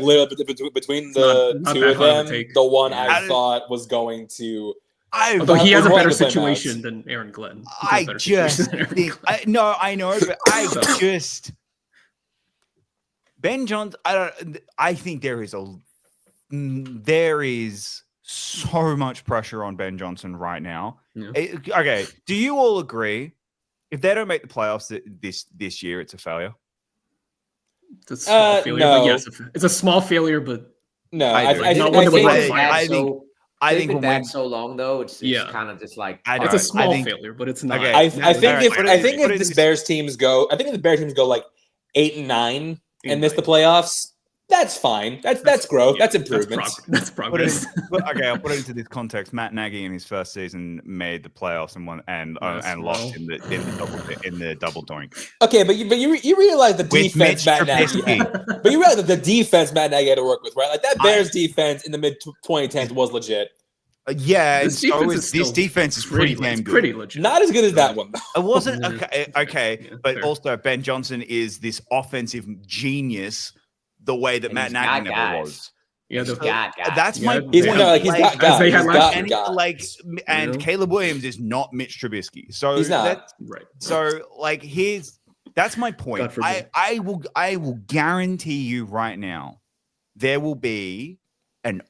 little bit between the two of them, the one I thought was going to. Although he has a better situation than Aaron Glenn. I just think I know, but Ben Johnson. I think there is so much pressure on Ben Johnson right now. Yeah. Okay, do you all agree? If they don't make the playoffs this year, it's a failure. It's a small failure, but yes, it's a small failure, but no. I think when bad so long though, it's kind of just like it's a small failure, but it's not. Okay. I think if the Bears teams go like 8-9 and miss the playoffs, that's fine. That's growth. That's improvement. That's progress. I'll put it into this context. Matt Nagy in his first season made the playoffs and won and lost in the double doink. Okay, but you realize the defense Matt Nagy had. But you realize that the defense Matt Nagy had to work with, right? Like that Bears defense in the mid 2010s was legit. This defense is pretty damn good. Pretty legit. Not as good as that one, though. It wasn't okay, but fair. Also Ben Johnson is this offensive genius. The way that Matt Nagy never was. Yeah, that's my point. He's got guys. And Caleb Williams is not Mitch Trubisky. So he's not. Right. So like that's my point. I will guarantee you right now there will be an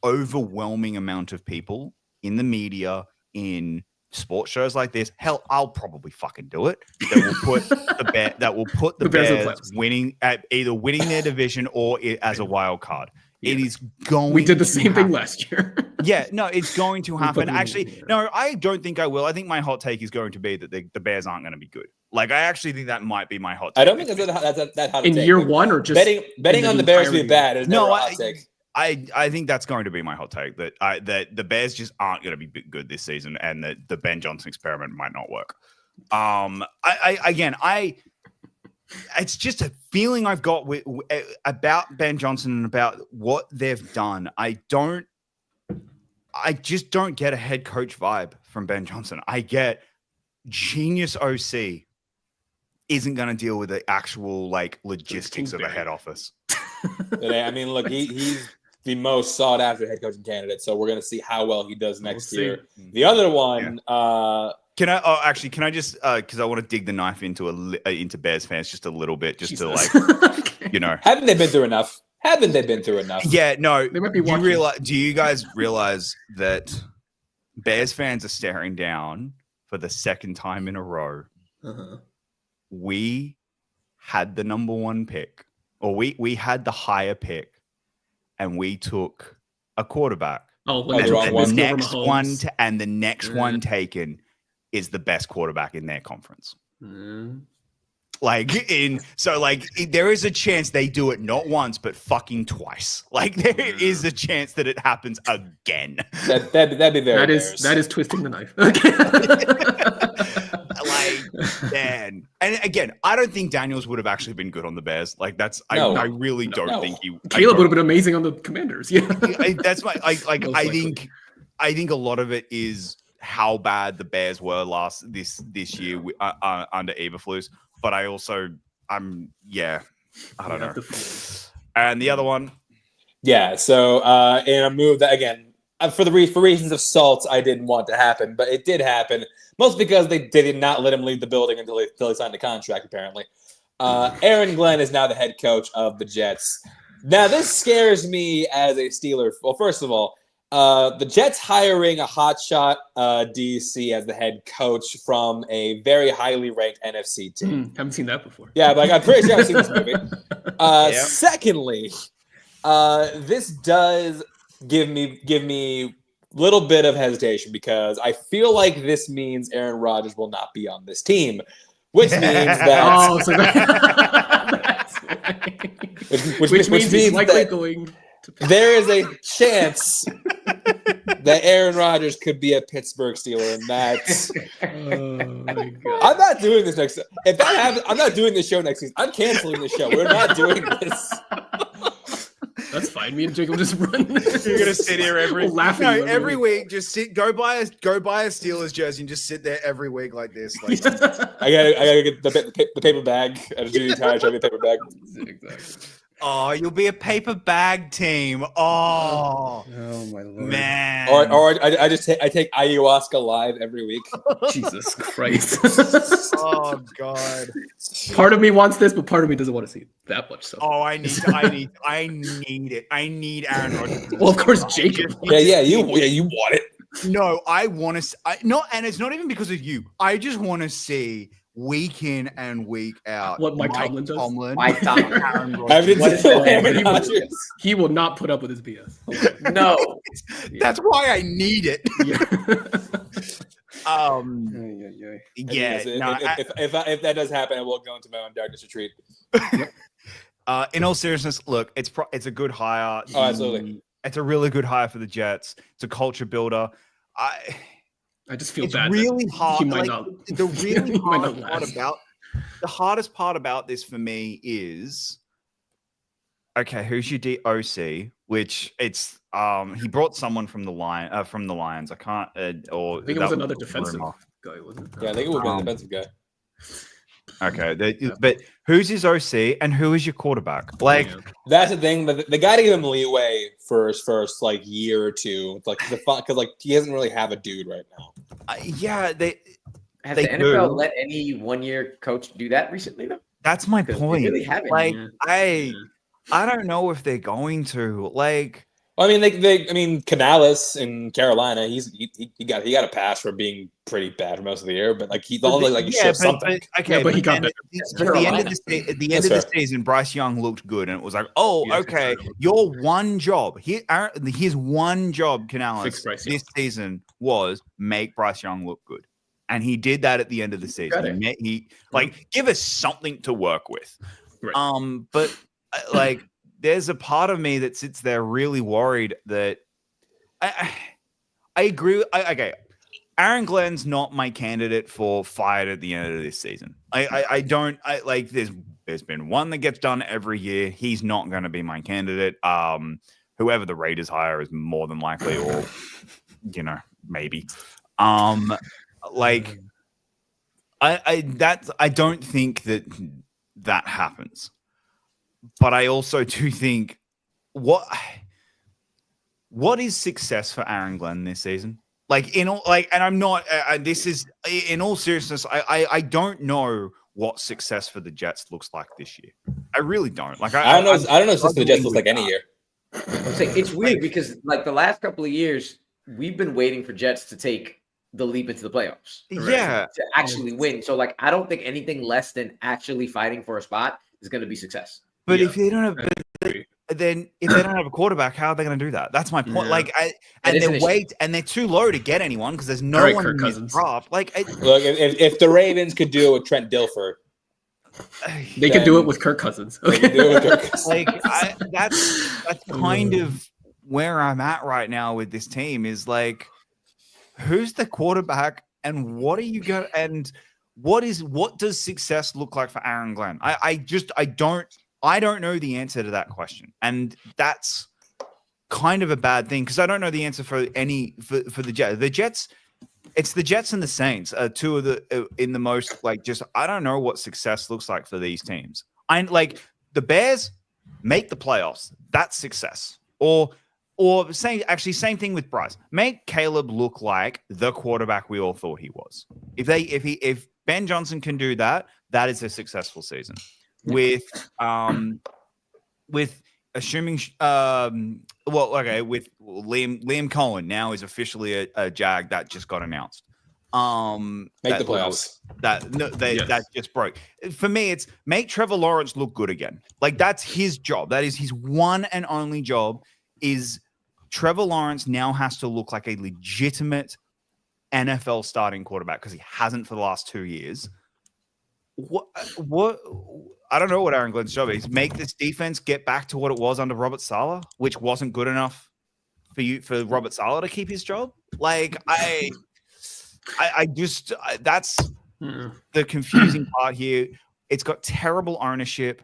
overwhewing amount of people in the media, in sports shows like this. Hell, I'll probably fucking do it. That will put the Bears winning their division or as a wild card. Yeah. It is going. We did the same thing last year. Yeah, no, it's going to happen. Actually, no, I don't think I will. I think my hot take is going to be that the Bears aren't going to be good. Like, I actually think that might be my hot take. I don't think that's hot in take. Year one or just betting on the Bears being bad is never a hot take. I think that's going to be my hot take that the Bears just aren't going to be good this season, and that the Ben Johnson experiment might not work. It's just a feeling I've got about Ben Johnson and about what they've done. I just don't get a head coach vibe from Ben Johnson. I get genius OC isn't going to deal with the actual like logistics of a head office. I mean, look, he's the most sought after head coaching candidate. So we're going to see how well he does next year. The other one, can I just because I want to dig the knife into Bears fans just a little bit, just Jesus. To like, haven't they been through enough? Yeah, no. They might be do you guys realize that Bears fans are staring down for the second time in a row? Uh-huh. We had the number 1 pick, or we had the higher pick, and we took a quarterback. The next one taken is the best quarterback in their conference. Mm. There is a chance they do it not once but fucking twice. Like there is a chance that it happens again. That'd be very. That is twisting the knife. Man. And again, I don't think Daniels would have actually been good on the Bears. Like I really don't think he. Caleb would have been amazing on the Commanders. Yeah, that's my I think a lot of it is how bad the Bears were this year under Eberflus. But I don't know. And the other one, So in a move that again, for reasons of salt, I didn't want to happen, but it did happen. Mostly because they did not let him leave the building until he signed a contract, apparently. Aaron Glenn is now the head coach of the Jets. Now, this scares me as a Steeler. Well, first of all, the Jets hiring a hotshot DC as the head coach from a very highly ranked NFC team. Haven't seen that before. Yeah, but I'm pretty sure I've seen this movie. Secondly, this does give me little bit of hesitation because I feel like this means Aaron Rodgers will not be on this team, which means that which means he's likely going to there is a chance that Aaron Rodgers could be a Pittsburgh Steeler, and that's my God. I'm not doing this next. If that happens, I'm not doing this show next season. I'm canceling the show. We're not doing this. That's fine. Me and Jacob just run. You're gonna sit here every week. Just sit. Go buy a Steelers jersey and just sit there every week like this. Like I gotta get the paper bag. I just do the entire show with a paper bag. Exactly. Oh, you'll be a paper bag team. Oh my Lord, man. Or I take ayahuasca live every week. Jesus Christ. Oh God. Part of me wants this, but part of me doesn't want to see that much. So. Oh, I need it. I need Aaron Rodgers. Well, of course, Jacob. You want it. No, I want to. And it's not even because of you. I just want to see week in and week out what Mike Tomlin does. Mike Tomlin. He will not put up with his BS. No, that's why I need it. If that does happen, I will go into my own darkness retreat. In all seriousness, look, it's a good hire. Oh, absolutely. It's a really good hire for the Jets. It's a culture builder. I just feel bad. It's really hard. The hardest part about this for me is, okay, who's your DOC? Which it's he brought someone from the Lions. I can't I think it was another defensive guy, wasn't it? Yeah, I think it was a defensive guy. Okay, but who's his OC and who is your quarterback? Like that's the thing. They got to give him leeway for his first year or two, because he doesn't really have a dude right now. Has the NFL let any 1-year coach do that recently though? That's my point. They really haven't. I don't know if they're going to I mean, Canales in Carolina, he got a pass for being pretty bad for most of the year, but he showed something. But he got better. At the end of the season, Bryce Young looked good, and it was like, your one job his one job, Canales, this season was make Bryce Young look good, and he did that at the end of the season. Give us something to work with. Right. But there's a part of me that sits there really worried that I agree. Aaron Glenn's not my candidate for fired at the end of this season. There's been one that gets done every year. He's not going to be my candidate. Whoever the Raiders hire is more than likely, or maybe. I don't think that happens. But I also do think what is success for Aaron Glenn this season? Like in all, like, and I'm not. This is in all seriousness. I don't know what success for the Jets looks like this year. I really don't. Like I don't know. I don't know if the Jets looks like any year. I'm saying it's weird because like the last couple of years, we've been waiting for Jets to take the leap into the playoffs. Yeah, to actually win. So like, I don't think anything less than actually fighting for a spot is going to be success. But if they don't have, then if they don't have a quarterback, how are they going to do that? That's my point. Like, they're too low to get anyone because there's no one in this draft. Like, look, if the Ravens could do it with Trent Dilfer, they could do it with Kirk Cousins. Like, that's kind of where I'm at right now with this team. Is like, who's the quarterback, and what are you going? And what does success look like for Aaron Glenn? I don't know the answer to that question. And that's kind of a bad thing because I don't know the answer for the Jets. The Jets, it's the Jets and the Saints, two of the in the most like just I don't know what success looks like for these teams. I like the Bears make the playoffs. That's success. Or same thing with Bryce. Make Caleb look like the quarterback we all thought he was. If Ben Johnson can do that, that is a successful season. With assuming with Liam Cohen now is officially a Jag that just got announced. Make the playoffs. That just broke. For me, it's make Trevor Lawrence look good again. Like that's his job. That is his one and only job. Is Trevor Lawrence now has to look like a legitimate NFL starting quarterback because he hasn't for the last 2 years. What I don't know what Aaron Glenn's job is. Make this defense get back to what it was under Robert Saleh, which wasn't good enough for Robert Saleh to keep his job. Like that's the confusing part here. It's got terrible ownership.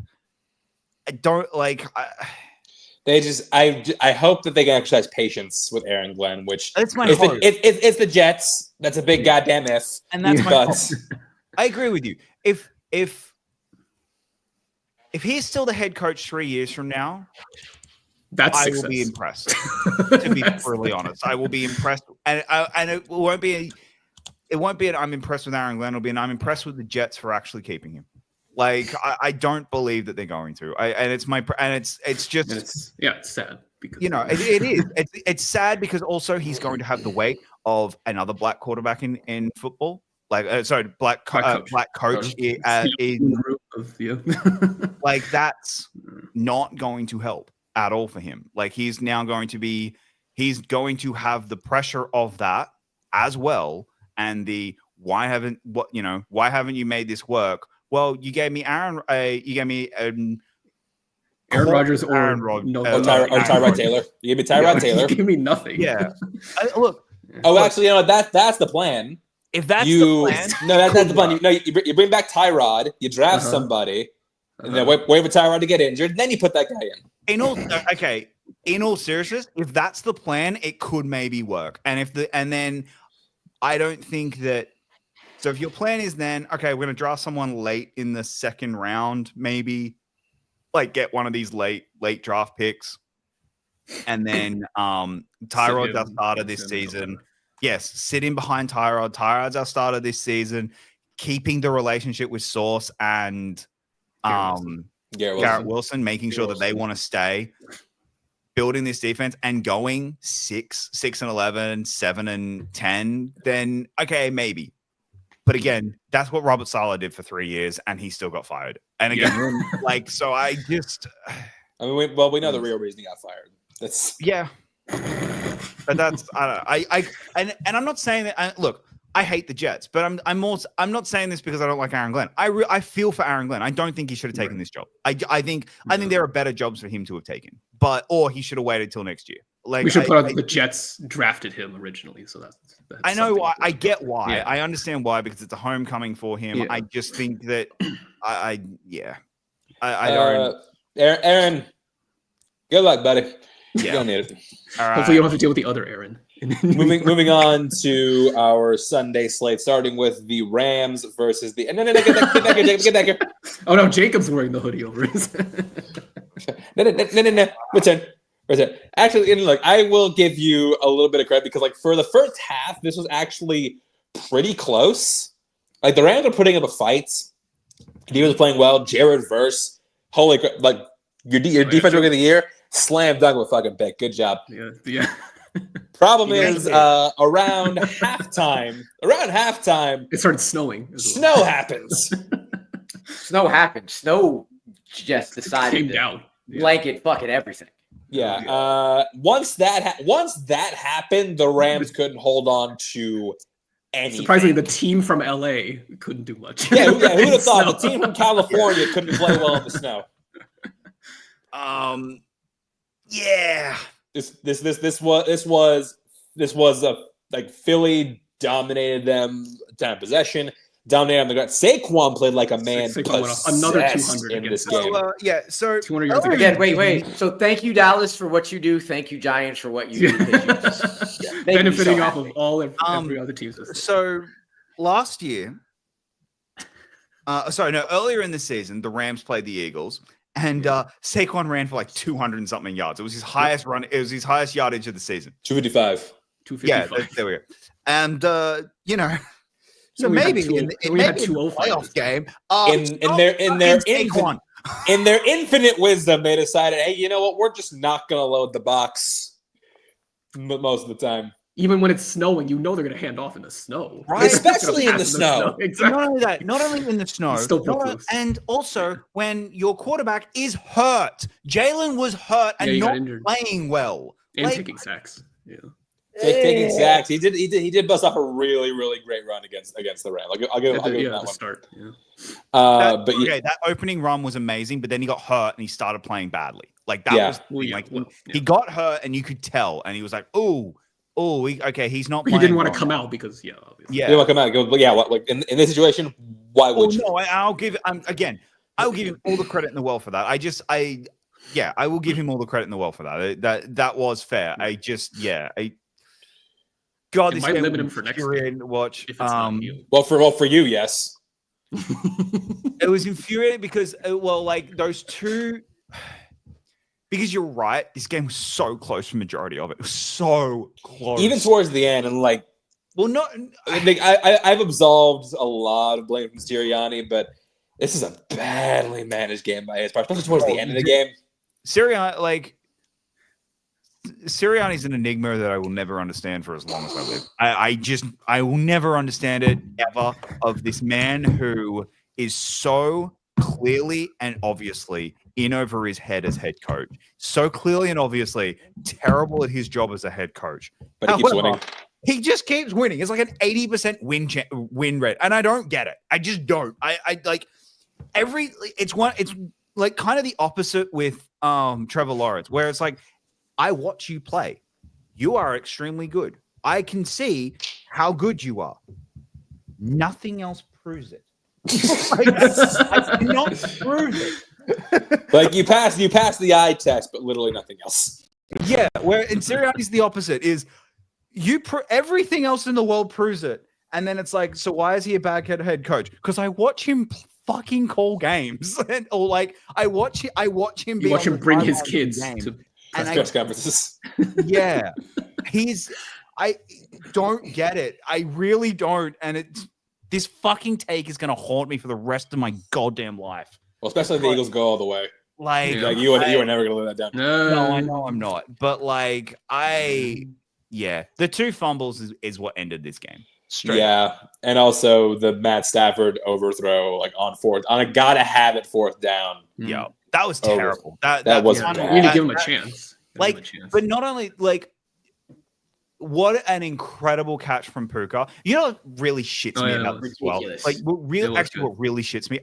I don't like. I hope that they can exercise patience with Aaron Glenn, which that's my it's the Jets. That's a big goddamn if. And that's my I agree with you. If he's still the head coach 3 years from now, I will be impressed. To be brutally honest, I will be impressed, and it won't be an I'm impressed with Aaron Glenn. It'll be an I'm impressed with the Jets for actually keeping him. Like I don't believe that they're going to. It's sad because it is. It's sad because also he's going to have the weight of another black quarterback in football. Like black coach. Like that's not going to help at all for him. Like he's going to have the pressure of that as well, and why haven't you made this work? Well, you gave me Aaron Rodgers or Tyrod Taylor. You gave me Tyrod Taylor. You gave me nothing. Yeah. Actually, that's the plan. If that's the plan, that's the plan. You bring back Tyrod, you draft somebody, and then wait for Tyrod to get injured, then you put that guy in. In all seriousness, if that's the plan, it could maybe work. And then I don't think that. So if your plan is then we're going to draft someone late in the second round, maybe like get one of these late draft picks, and then Tyrod's our starter this season. Yes, sitting behind Tyrod. Tyrod's our starter this season, keeping the relationship with Sauce and Garrett Wilson, making sure that they want to stay, building this defense and going 6-11, 7-10, then maybe. But again, that's what Robert Saleh did for 3 years, and he still got fired. And again, we know the real reason he got fired. But that's and I'm not saying that. Look, I hate the Jets, but I'm not saying this because I don't like Aaron Glenn. I feel for Aaron Glenn. I don't think he should have taken this job. I think there are better jobs for him to have taken, or he should have waited till next year. Like we should put out the Jets drafted him originally, so that's I know why. I get why. Yeah. I understand why because it's a homecoming for him. Yeah. I just think that I don't. Aaron, good luck, buddy. Yeah. You don't need it. All right. Hopefully, you don't have to deal with the other Aaron. Moving on to our Sunday slate, starting with the Rams versus the. No, get back here. Oh no, Jacob's wearing the hoodie over his. No. Actually, and look, I will give you a little bit of credit because, like, for the first half, this was actually pretty close. Like, the Rams were putting up a fight. He was playing well. Jared Verse, holy crap! Like, your defense rookie of the year, slam dunk with fucking pick. Good job. Yeah. Problem is, around halftime, it started snowing. Snow happens. Snow happened. Snow just decided came to down. blanket fucking everything. Yeah. Once that happened, the Rams couldn't hold on to anything. Surprisingly, the team from LA couldn't do much. Yeah. Who'd have thought the team from California couldn't play well in the snow? Yeah. This was a like Philly dominated them time of possession. Dominated on the ground. Saquon played like a man. Another 200 in this game. So 200 yards again. Wait. So thank you, Dallas, for what you do. Thank you, Giants, for what you do. Benefiting off of all every other team's. So last year, earlier in the season, the Rams played the Eagles, and Saquon ran for like 200 and something yards. It was his highest run. It was his highest yardage of the season. 255. Yeah, there we go. And so maybe in the playoff game, in their infinite wisdom, they decided, hey, you know what? We're just not going to load the box most of the time. Even when it's snowing, they're going to hand off in the snow. Right? Especially in the snow. Exactly. Not only that, not only in the snow, and also when your quarterback is hurt. Jalen was hurt and not playing well. And taking sacks. Yeah. Taking sacks. He did bust off a really, really great run against the Rams. I'll give him that one. Start. Yeah. That opening run was amazing, but then he got hurt and he started playing badly. Like that was he got hurt and you could tell, and he was like, he's not. He didn't want to come out because obviously. He didn't want to come out. He goes, like in this situation, why would you? No, I'll give him all the credit in the world for that. I will give him all the credit in the world for that. That was fair. God, this might limit him for next year to watch. Well, for you, yes. It was infuriating because, those two. Because you're right, this game was so close for the majority of it. It was so close, even towards the end, and I've absolved a lot of blame from Sirianni, but this is a badly managed game by his part, especially towards the end of the game. Sirianni's an enigma that I will never understand for as long as I live. I will never understand it ever, of this man who is so clearly and obviously in over his head as head coach. So clearly and obviously terrible at his job as a head coach. But he keeps winning. He just keeps winning. It's like an 80% win rate. And I don't get it. I just don't. It's like kind of the opposite with Trevor Lawrence, where it's like, I watch you play. You are extremely good. I can see how good you are. Nothing else proves it. I cannot prove it. Like you pass the eye test, but literally nothing else. Yeah, where in Sirianni's the opposite is everything else in the world proves it, and then it's like, so why is he a bad head coach? Because I watch him fucking call games, I watch him. You watch him bring his kids to press conferences. Yeah, I don't get it. I really don't, and this fucking take is gonna haunt me for the rest of my goddamn life. Well, especially if the Eagles go all the way. You are never gonna let that down. No, I know I'm not. But the two fumbles is what ended this game. Straight up. And also the Matt Stafford overthrow, on a gotta have it fourth down. Yeah, that was terrible. That wasn't. We need to give him a chance. But not only what an incredible catch from Puka. You know what really shits me about this as well? What really shits me?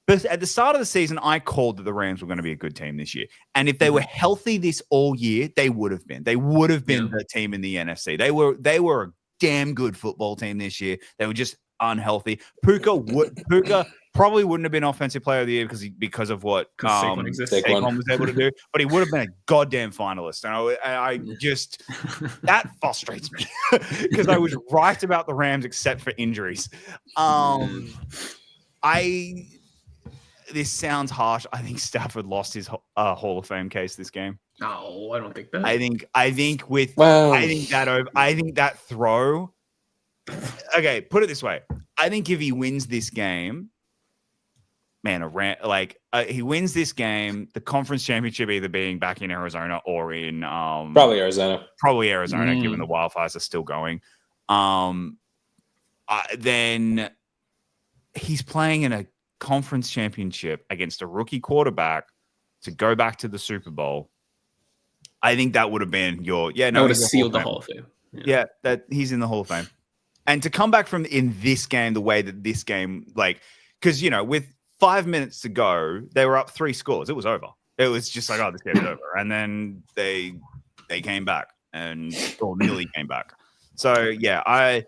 But at the start of the season, I called that the Rams were going to be a good team this year. And if they were healthy this all year, they would have been. They would have been the team in the NFC. They were a damn good football team this year. They were just unhealthy. Puka probably wouldn't have been offensive player of the year because of what Saquon was able to do. But he would have been a goddamn finalist. And I just that frustrates me because I was right about the Rams except for injuries. This sounds harsh. I think Stafford lost his Hall of Fame case this game. No, I don't think that. I think that throw. Okay, put it this way. I think if he wins this game, man, he wins this game, the conference championship either being back in Arizona or in probably Arizona, given the wildfires are still going. Then he's playing in a conference championship against a rookie quarterback to go back to the Super Bowl. I think that would have been would have sealed the Hall of Fame. Yeah, that he's in the Hall of Fame. And to come back from in this game, the way that this game, because, with 5 minutes to go, they were up 3 scores. It was over. It was just like, oh, this game's over. And then they came back or nearly came back. So, yeah, I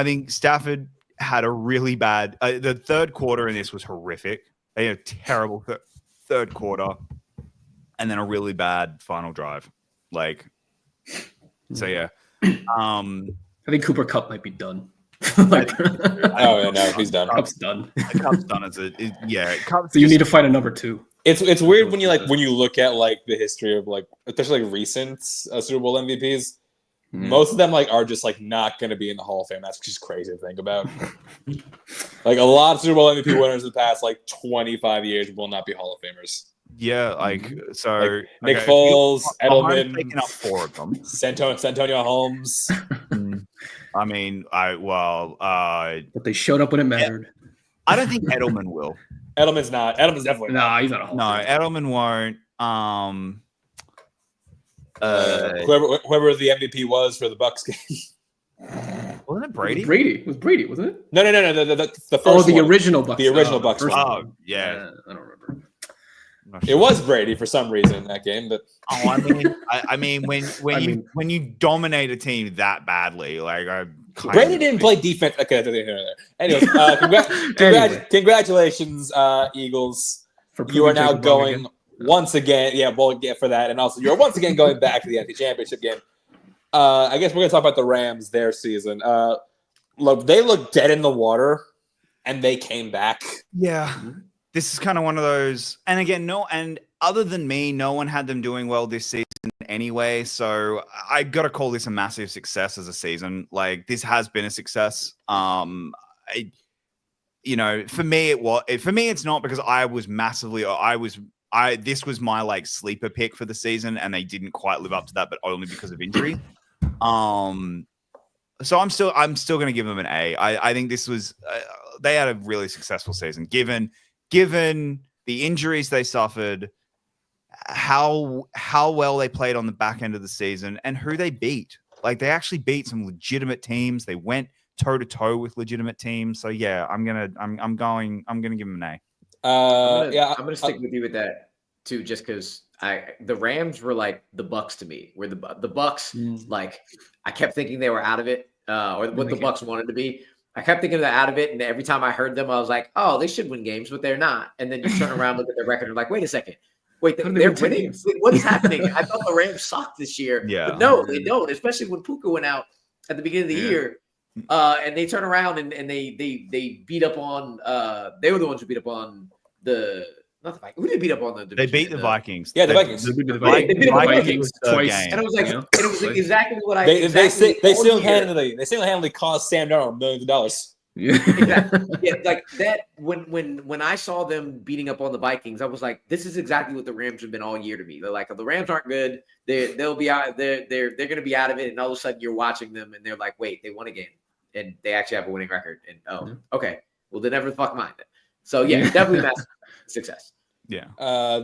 think Stafford had a really bad, the third quarter in this was horrific. They had a terrible third quarter and then a really bad final drive. So, yeah. I think Cooper Kupp might be done. Oh yeah, no, he's done. Kupp's done. Kupp's done so you need to find a number 2. It's weird when you look at the history of especially recent Super Bowl MVPs. Most of them are just not going to be in the Hall of Fame. That's just crazy to think about. A lot of Super Bowl MVP winners in the past 25 years will not be Hall of Famers. Yeah, Nick Foles, Edelman, taking up 4 of them. Santonio Holmes. I mean, but they showed up when it mattered. I don't think Edelman will. Edelman's not. Edelman's definitely not. No, he's not a Hall of Fame. Edelman won't. Whoever the MVP was for the Bucs game. Wasn't it Brady? It was Brady, wasn't it? No. The first one. Original Bucs. The original Bucs. Oh, yeah. I don't remember. It was Brady for some reason in that game, but when you dominate a team that badly, Brady didn't play defense. Okay, anyways, congratulations, Eagles. You are now going once again. Yeah, we'll get for that, and also you're once again going back to the NFC Championship game. I guess we're gonna talk about the Rams, their season. Look, they looked dead in the water, and they came back. Yeah. This is kind of one of those, and again, other than me, no one had them doing well this season anyway. So I got to call this a massive success as a season. This has been a success. For me, it's not because I was massively, this was my sleeper pick for the season, and they didn't quite live up to that, but only because of injury. So I'm still going to give them an A. I think this was, they had a really successful season, given the injuries they suffered, how well they played on the back end of the season, and who they beat. They actually beat some legitimate teams. They went toe to toe with legitimate teams. So yeah, I'm gonna give them an A. I'm gonna stick with you with that too, just because the Rams were the Bucs to me. Where the Bucs I kept thinking they were out of it, or what the Bucs wanted to be. I kept thinking they're out of it, and every time I heard them, I was like, "Oh, they should win games," but they're not. And then you turn around, look at their record, and like, "Wait a second, they're winning. What is happening?" I thought the Rams sucked this year, but no, they don't. Especially when Puka went out at the beginning of the year, and they turn around and they beat up on. They were the ones who beat up on the. Not the Vikings. Who did they beat up on the division? They beat the Vikings. Yeah, the Vikings. They beat the Vikings twice. And I was like, it was exactly what I. They single-handedly cost Sam Darnold millions of dollars. Yeah, exactly. Yeah, that. When I saw them beating up on the Vikings, I was like, this is exactly what the Rams have been all year to me. They're like, the Rams aren't good. They'll be out. They're going to be out of it, and all of a sudden you're watching them, and they're like, wait, they won a game, and they actually have a winning record. And okay, well they never fuck mind it. So yeah, definitely massive success. Yeah.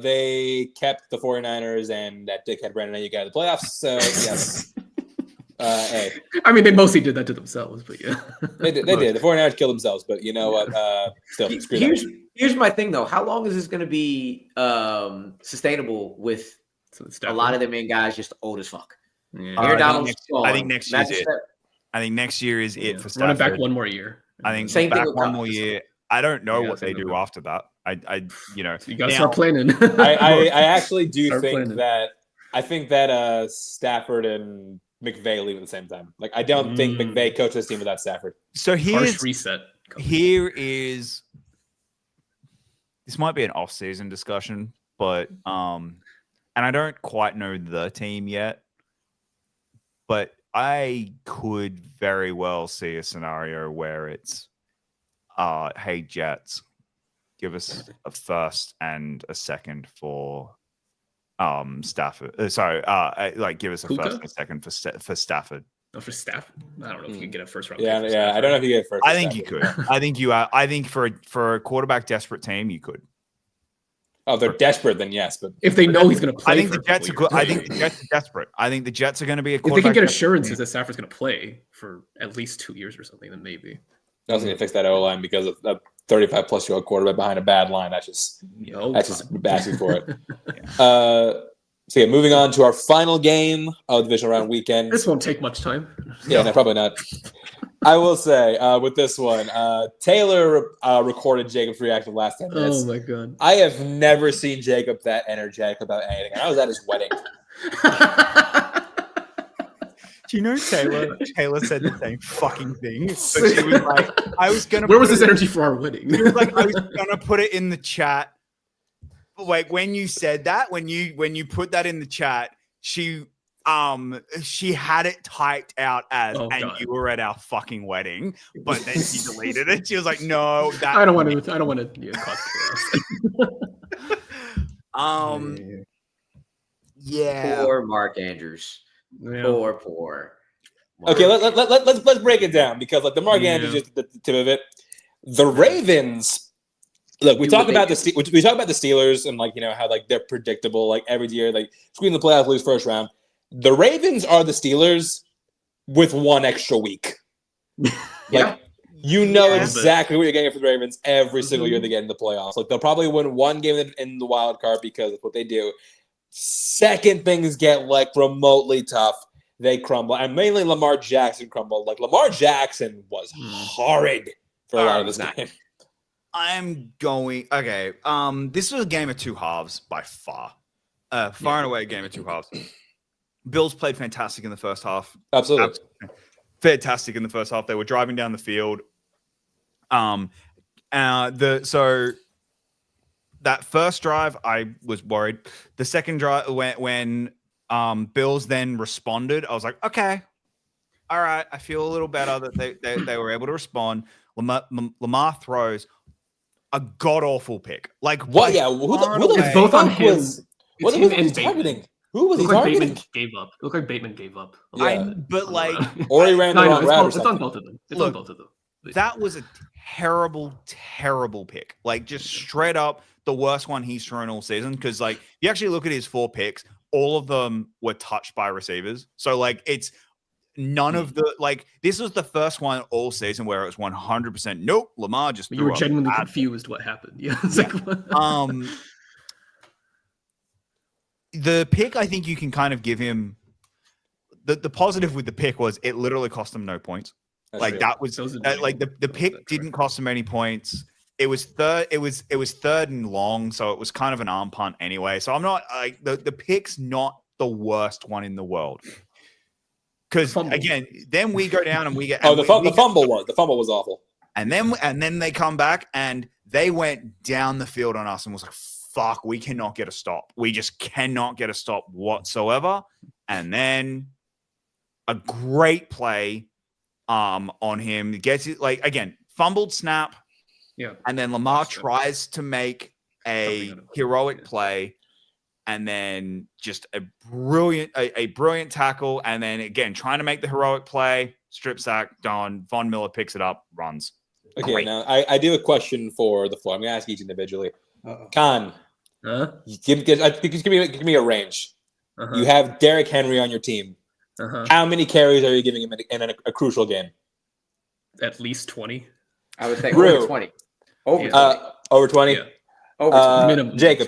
They kept the 49ers and that dickhead Brandon Ayuk out of the playoffs. So yes. Hey. I mean, they mostly did that to themselves, but yeah. They did. The 49ers killed themselves, but you know what? Still, here's my thing though. How long is this going to be sustainable with a lot of the main guys just old as fuck? Yeah. I think next year is it. I think next year is it for Stafford. Running back one more year. I think same back thing one more year. I don't know what they do after that. You gotta start planning. I actually do think that Stafford and McVay leave at the same time. I don't think McVay coached this team without Stafford. So harsh reset. This might be an off-season discussion, but and I don't quite know the team yet, but I could very well see a scenario where it's, hey Jets, give us a first and a second for Stafford. Like give us a Puka? first and a second for Stafford. Oh, for Stafford? I don't know if you can get a first round. Yeah, I don't know if you get first. I think you could. I think for a quarterback desperate team, you could. Oh, they're desperate, then yes, but if they know he's going to play, I think the Jets are good. I think the Jets are desperate. I think the Jets are going to be a quarterback. If they can get assurances that Stafford's going to play for at least 2 years or something, then maybe. Nothing's going to fix that O-line because of a 35-plus-year-old quarterback behind a bad line. That's just asking for it. So moving on to our final game of the divisional round weekend. This won't take much time. Yeah, no, probably not. I will say with this one, Taylor recorded Jacob's reaction the last 10 minutes. Oh my god! I have never seen Jacob that energetic about anything. I was at his wedding. Do you know Taylor said the same fucking thing? But she was like, I was gonna. Where was this energy for our wedding? She was like, I was gonna put it in the chat. Like when you said that, when you put that in the chat, she had it typed out as and you were at our fucking wedding, but then she deleted it. She was like, no, that I don't want to cause chaos. Yeah. Poor Mark Andrews. Yeah. Poor. Mark. Okay, let's break it down because like the Mark Andrews is the tip of it. The Ravens. Look, we talk about the Steelers and like how like they're predictable like every year like screen the playoffs, lose first round. The Ravens are the Steelers with one extra week. Like exactly what you're getting for the Ravens every single year they get in the playoffs. Like they'll probably win one game in the wild card because of what they do. Second things get like remotely tough, they crumble, and mainly Lamar Jackson crumbled. Like Lamar Jackson was horrid for a lot of this game. I'm going okay. This was a game of two halves by far. Far and away a game of two halves. Bills played fantastic in the first half. Absolutely. Fantastic in the first half. They were driving down the field. So that first drive, I was worried. The second drive, when Bills then responded, I was like, okay, all right, I feel a little better that they were able to respond. Lamar throws a god awful pick. Like what? Yeah, who the both on him. What was he targeting? Who was he targeting? Bateman gave up. It looked like Bateman gave up. Or he ran the wrong route. It's on both of them. On both of them. That was a terrible, terrible pick. Like just straight up the worst one he's thrown all season. Because like you actually look at his 4 picks, all of them were touched by receivers. So like it's none of the like this was the first one all season where it was 100% nope. Lamar just you were genuinely confused what happened. Yeah. Like, the pick, I think you can kind of give him the positive with the pick was it literally cost him no points. That's like real. That was like the pick didn't cost him any points. It was third and long, so it was kind of an arm punt anyway. So I'm not like the pick's not the worst one in the world. Because again, then we go down and we get the fumble was awful. And then they come back and they went down the field on us and was like, fuck, we cannot get a stop. We just cannot get a stop whatsoever. And then a great play on him. Gets it like again, fumbled snap. Yeah. And then Lamar tries to make a heroic play. And then just a brilliant tackle. And then again, trying to make the heroic play, strip sack, done. Von Miller picks it up, runs. Okay, great. Now I do have a question for the floor. I'm going to ask each individually. Khan, give me a range. You have Derrick Henry on your team. How many carries are you giving him in a crucial game? At least 20. I would say over 20. Over 20? Over 20? Yeah. Over 20. Minimum. Jacob.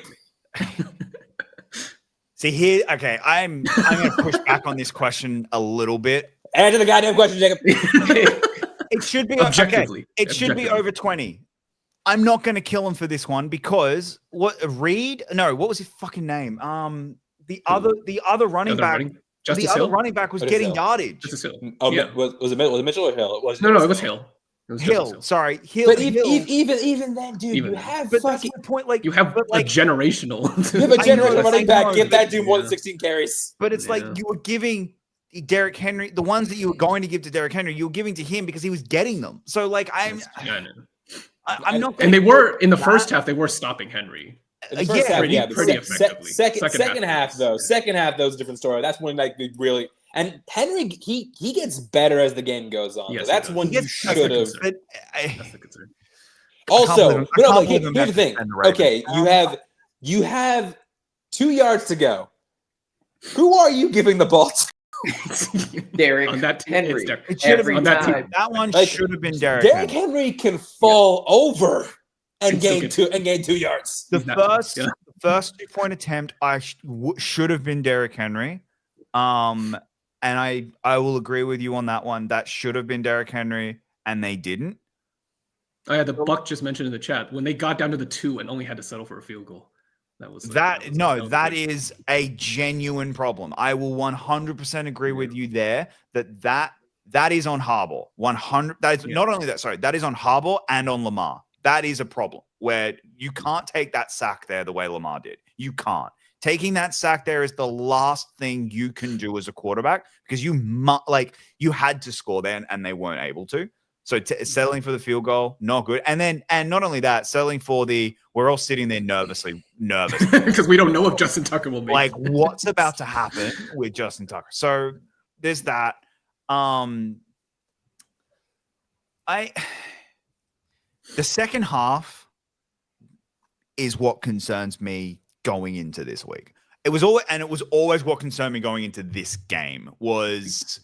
See here, okay, I'm going to push back on this question a little bit. Answer the goddamn question, Jacob. It should be objectively. Okay. It should be over 20. I'm not going to kill him for this one because what was his fucking name? The other running back. Other running back was getting yardage. Justice Hill. Oh, yeah. Was it Mitchell or Hill? No, it was Hill. Hill. Sorry, Hill. But Hill. even then, dude, you have but that's my point. Like you have like, a generational. You have a generational running back. Give that dude more than 16 carries. But it's like you were giving Derrick Henry the ones that you were going to give to Derrick Henry. You were giving to him because he was getting them. So like I'm not. And they were in the first half. They were stopping Henry. Pretty effectively. Second half, though. Second half, that was a different story. That's when like they really. And Henry, he gets better as the game goes on. Yes, that's when you should have. That's the concern. Also, here's the thing. Okay, you have 2 yards to go. Who are you giving the ball to? Derrick Henry. It should have been that one. Should have been Derrick Henry can fall over and gain 2 yards. The first 2-point attempt, should have been Derrick Henry. And I will agree with you on that one. That should have been Derrick Henry, and they didn't. Oh yeah, the Buck just mentioned in the chat when they got down to the 2 and only had to settle for a field goal. That is a genuine problem. I will 100% agree with you there. That is on Harbaugh. 100. That is not only that. Sorry, that is on Harbaugh and on Lamar. That is a problem where you can't take that sack there the way Lamar did. You can't. Taking that sack there is the last thing you can do as a quarterback because you had to score there and they weren't able to. So settling for the field goal, not good. And not only that, settling for we're all sitting there nervous because we don't know if Justin Tucker will make like what's about to happen with Justin Tucker. So there's that. The second half is what concerns me going into this week. It was always what concerned me going into this game was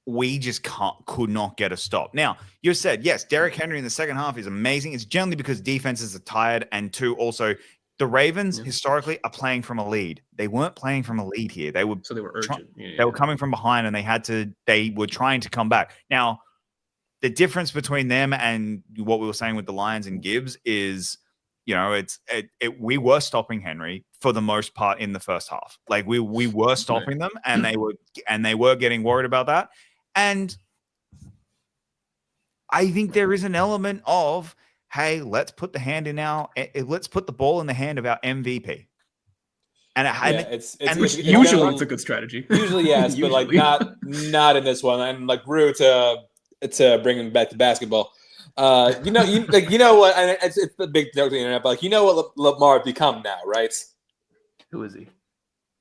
we just could not get a stop. Now, you said, yes, Derrick Henry in the second half is amazing. It's generally because defenses are tired. And 2, also, the Ravens historically are playing from a lead. They weren't playing from a lead here. They were urgent. They were coming from behind and they were trying to come back. Now, the difference between them and what we were saying with the Lions and Gibbs is, we were stopping Henry for the most part in the first half. Like we were stopping them, and they were getting worried about that. And I think there is an element of, hey, let's put the ball in the hand of our MVP. It's usually a good strategy. Usually, yes, but like not in this one. And like Rue to bring him back to basketball. You know what? And it's the big joke to the internet, but like, you know what Lamar become now, right? Who is he?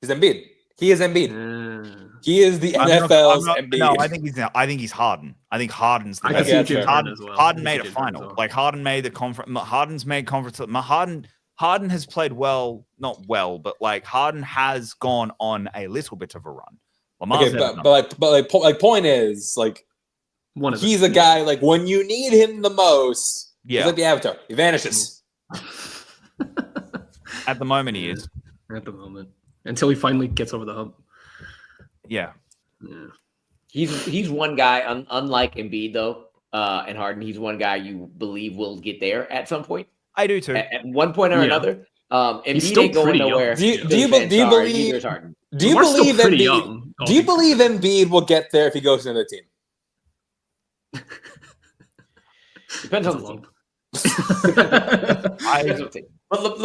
He's Embiid. He is Embiid. He is the NFL's Embiid. No, I think he's Harden. I think Harden's the best. Harden made a final. Well. Like Harden made the conference. Harden's made conference. Harden has played well, not well, but like Harden has gone on a little bit of a run. But point is like. He's a guy like when you need him the most. Yeah, he's like the Avatar. He vanishes. At the moment, he is. At the moment, until he finally gets over the hump. Yeah. He's one guy. Unlike Embiid though, and Harden, he's one guy you believe will get there at some point. I do too. At one point or another. Embiid ain't going nowhere. Do you believe Embiid will get there if he goes to another team? Depends on the team. But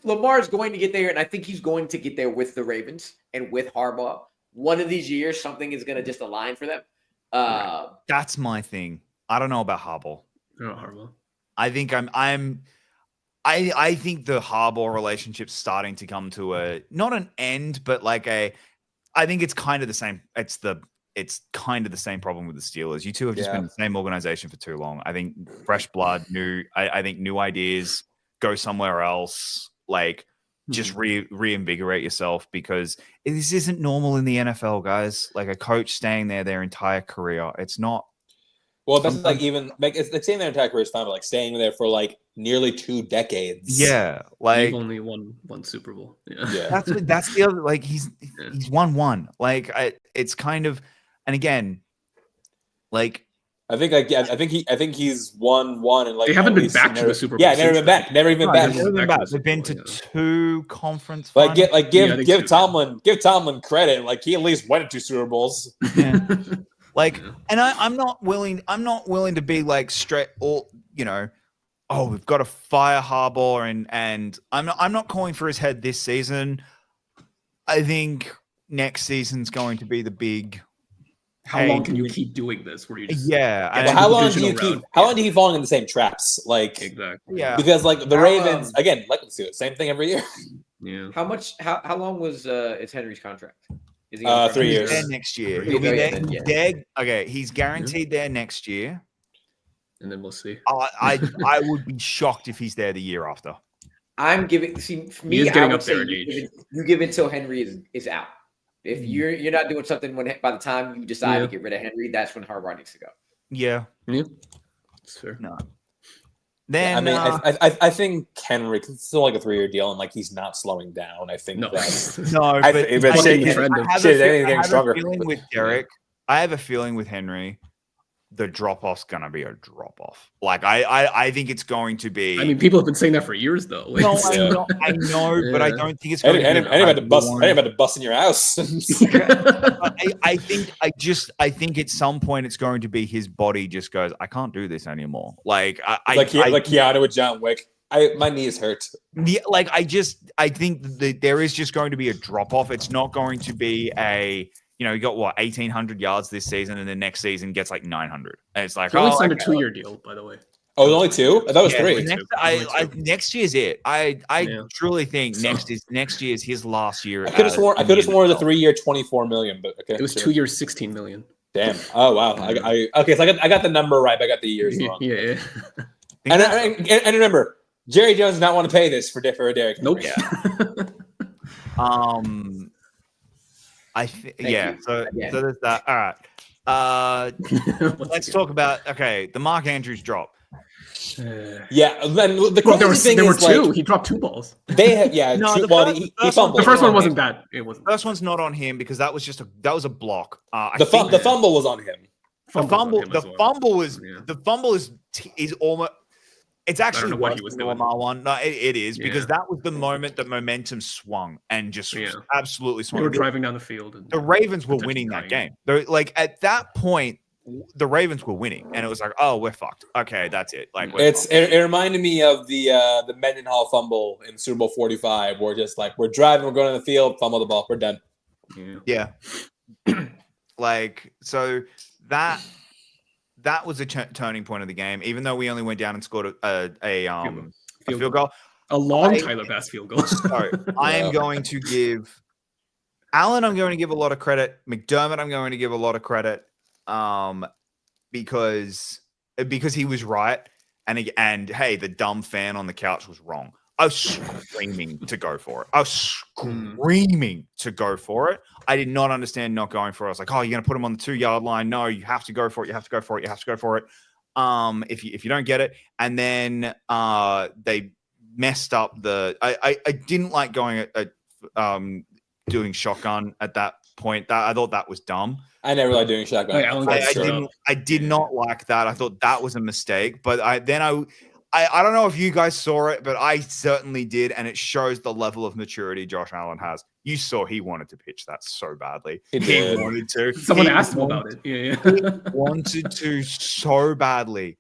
Lamar's going to get there, and I think he's going to get there with the Ravens and with Harbaugh. One of these years, something is going to just align for them. That's my thing. I don't know about Harbaugh. Harbaugh. I think I think the Harbaugh relationship's starting to come to not an end, but like I think it's kind of the same. It's kind of the same problem with the Steelers. You two have just been the same organization for too long. I think fresh blood, I think new ideas, go somewhere else, like just reinvigorate yourself because this isn't normal in the NFL, guys. Like a coach staying there their entire career. It's not. Well, that's like even like it's like staying their entire career is fine, but like staying there for like nearly 2 decades. Yeah, like only won Super Bowl. Yeah. That's the other. Like he's won one. Like it's kind of. And again, like I think he's won one and like they haven't been back to the Super Bowl. Yeah, never been back. They've been to 2 conference finals. Give Tomlin credit. Like he at least went to 2 Super Bowls. Yeah. Like, and I'm not willing to be like straight all, we've got to fire Harbaugh and I'm not calling for his head this season. I think next season's going to be the big. How long can you keep doing this? Where you just how long do you keep? How long do you keep falling in the same traps? Like exactly. Yeah. Because like the Ravens again, like let's do it. Same thing every year. Yeah. How long was is Henry's contract? Is he 3 years? There next year. He'll be there. Okay, he's guaranteed there next year. And then we'll see. I would be shocked if he's there the year after. I'm giving. See, for me, getting up there in age. You give it until Henry is out. If you're not doing something by the time you decide to get rid of Henry, that's when Harbaugh needs to go. Yeah. That's fair. No. Then I think Henry, it's still like a 3-year deal, and like he's not slowing down. I think I have a feeling with Henry, the drop off's gonna be a drop off. Like I think it's going to be. I mean, people have been saying that for years, though. No, I know, but I don't think it's going to bust in your house. I think at some point it's going to be his body just goes, I can't do this anymore. Like Keanu with John Wick. My knee is hurt. Yeah, I think that there is just going to be a drop off. It's not going to be a. You got 1,800 yards this season, and the next season gets like 900. And it's like, only signed a 2-year deal, by the way. Oh, it was only 2? I thought it was 3. Next year's it. I truly think next year is his last year. I could have sworn it was a 3-year, $24 million, but okay. It was 2 years, $16 million. Damn. Oh wow. Okay, so I got the number right, but I got the years wrong. Yeah. And remember, Jerry Jones did not want to pay this for Derek. Nope. Yeah. So there's that. All right. Let's talk about the Mark Andrews drop. Yeah. Then the crazy thing there were is two. Like, he dropped 2 balls. They had he fumbled. The first one wasn't bad. It wasn't. The first one's not on him because that was a block. The fumble was on him. The fumble is almost. It's actually what he was doing. Lamar one. No, it is because that was the moment that momentum swung and just absolutely swung. They were driving down the field. And the Ravens were winning that game. Like at that point, the Ravens were winning, and it was like, oh, we're fucked. Okay, that's it. Like it reminded me of the Mendenhall fumble in Super Bowl 45, where just like we're driving, we're going to the field, fumble the ball, we're done. Yeah. Like so that was a turning point of the game, even though we only went down and scored a field goal. A long Tyler Bass field goal. So I am going to give Allen, I'm going to give a lot of credit. McDermott, I'm going to give a lot of credit because he was right. And hey, the dumb fan on the couch was wrong. I was screaming to go for it. I did not understand not going for it. I was like, oh, you're going to put him on the 2-yard line. No, you have to go for it. You have to go for it. You have to go for it. If you don't get it. And then they messed up I didn't like going doing shotgun at that point. I thought that was dumb. I never liked doing shotgun. I did not like that. I thought that was a mistake. But I don't know if you guys saw it, but I certainly did, and it shows the level of maturity Josh Allen has. You saw he wanted to pitch that so badly. He wanted to. Someone asked him about it. He wanted to so badly,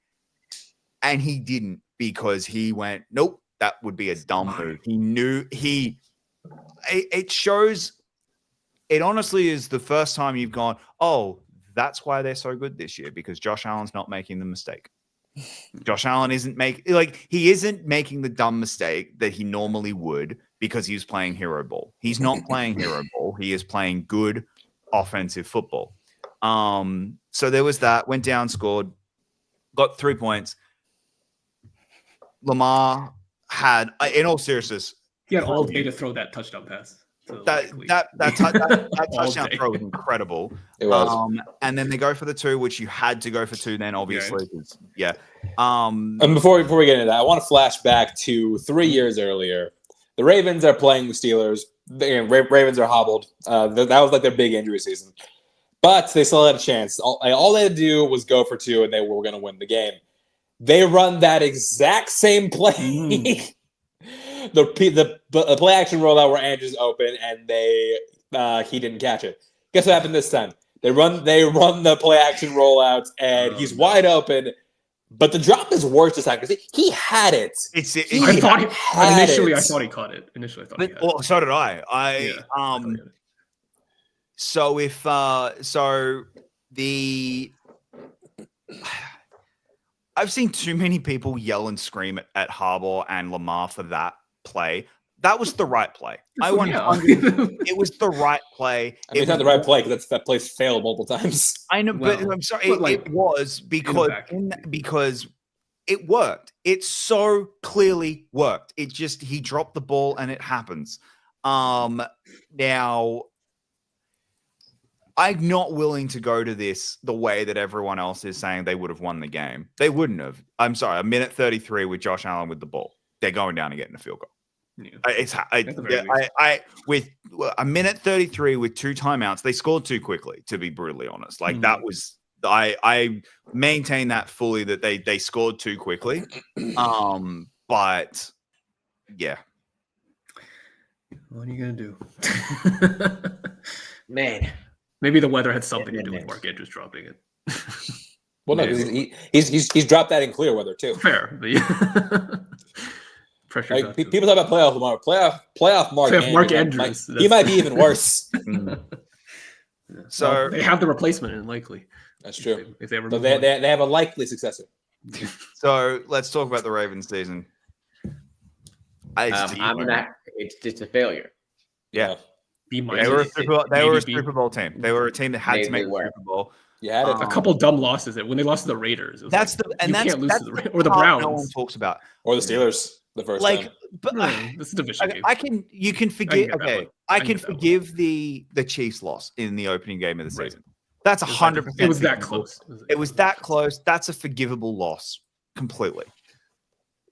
and he didn't because he went, nope, that would be a dumb move. He knew it shows. It honestly is the first time you've gone, oh, that's why they're so good this year, because Josh Allen's not making the mistake. Josh Allen isn't making the dumb mistake that he normally would because he was playing hero ball. He's not playing hero ball. He is playing good offensive football. So there was that. Went down, scored, got 3 points. Lamar had, in all seriousness, he had all day to throw that touchdown pass. That touchdown throw was incredible. It was. And then they go for the 2, which you had to go for 2 then, obviously. Yeah. And before we get into that, I want to flash back to 3 years earlier. The Ravens are playing the Steelers. Ravens are hobbled. That was like their big injury season. But they still had a chance. All they had to do was go for 2, and they were going to win the game. They run that exact same play. The play action rollout where Andrews open and he didn't catch it. Guess what happened this time? They run the play action rollouts, and he's wide open. But the drop is worse this time because he had it. I thought he caught it. Initially, I thought he had it. Well, so did I. I've seen too many people yell and scream at Harbaugh and Lamar for that play. That was the right play. It was the right play. I mean, it's not the right play because that play's failed multiple times. I know, but I'm sorry. It was because it worked. It so clearly worked. It just he dropped the ball and it happens. Now, I'm not willing to go to this the way that everyone else is saying they would have won the game. They wouldn't have. I'm sorry. A minute 33 with Josh Allen with the ball. They're going down and getting a field goal. Yeah. With a minute 33 with 2 timeouts, they scored too quickly, to be brutally honest. Like that was I maintain that fully that they scored too quickly. But yeah. What are you gonna do? Man. Maybe the weather had something to do with Mark Andrews dropping it. Well, no, he's dropped that in clear weather too. Fair. Pressure. Like, people talk about playoff Lamar. Playoff Mark Andrews. He might be even worse. So they have the replacement, and likely. That's true. If they ever, but they have a likely successor. So let's talk about the Ravens season. It's just a failure. Yeah. They were a Super Bowl team. They were a team that had to make the Super Bowl. Yeah, a couple dumb losses when they lost to the Raiders. That's the Browns. No one talks about, or the Steelers the first time. But this is a division game. You can forgive. I can forgive the Chiefs loss in the opening game of the season. That's 100%. It was that close. It was that close. That's a forgivable loss completely.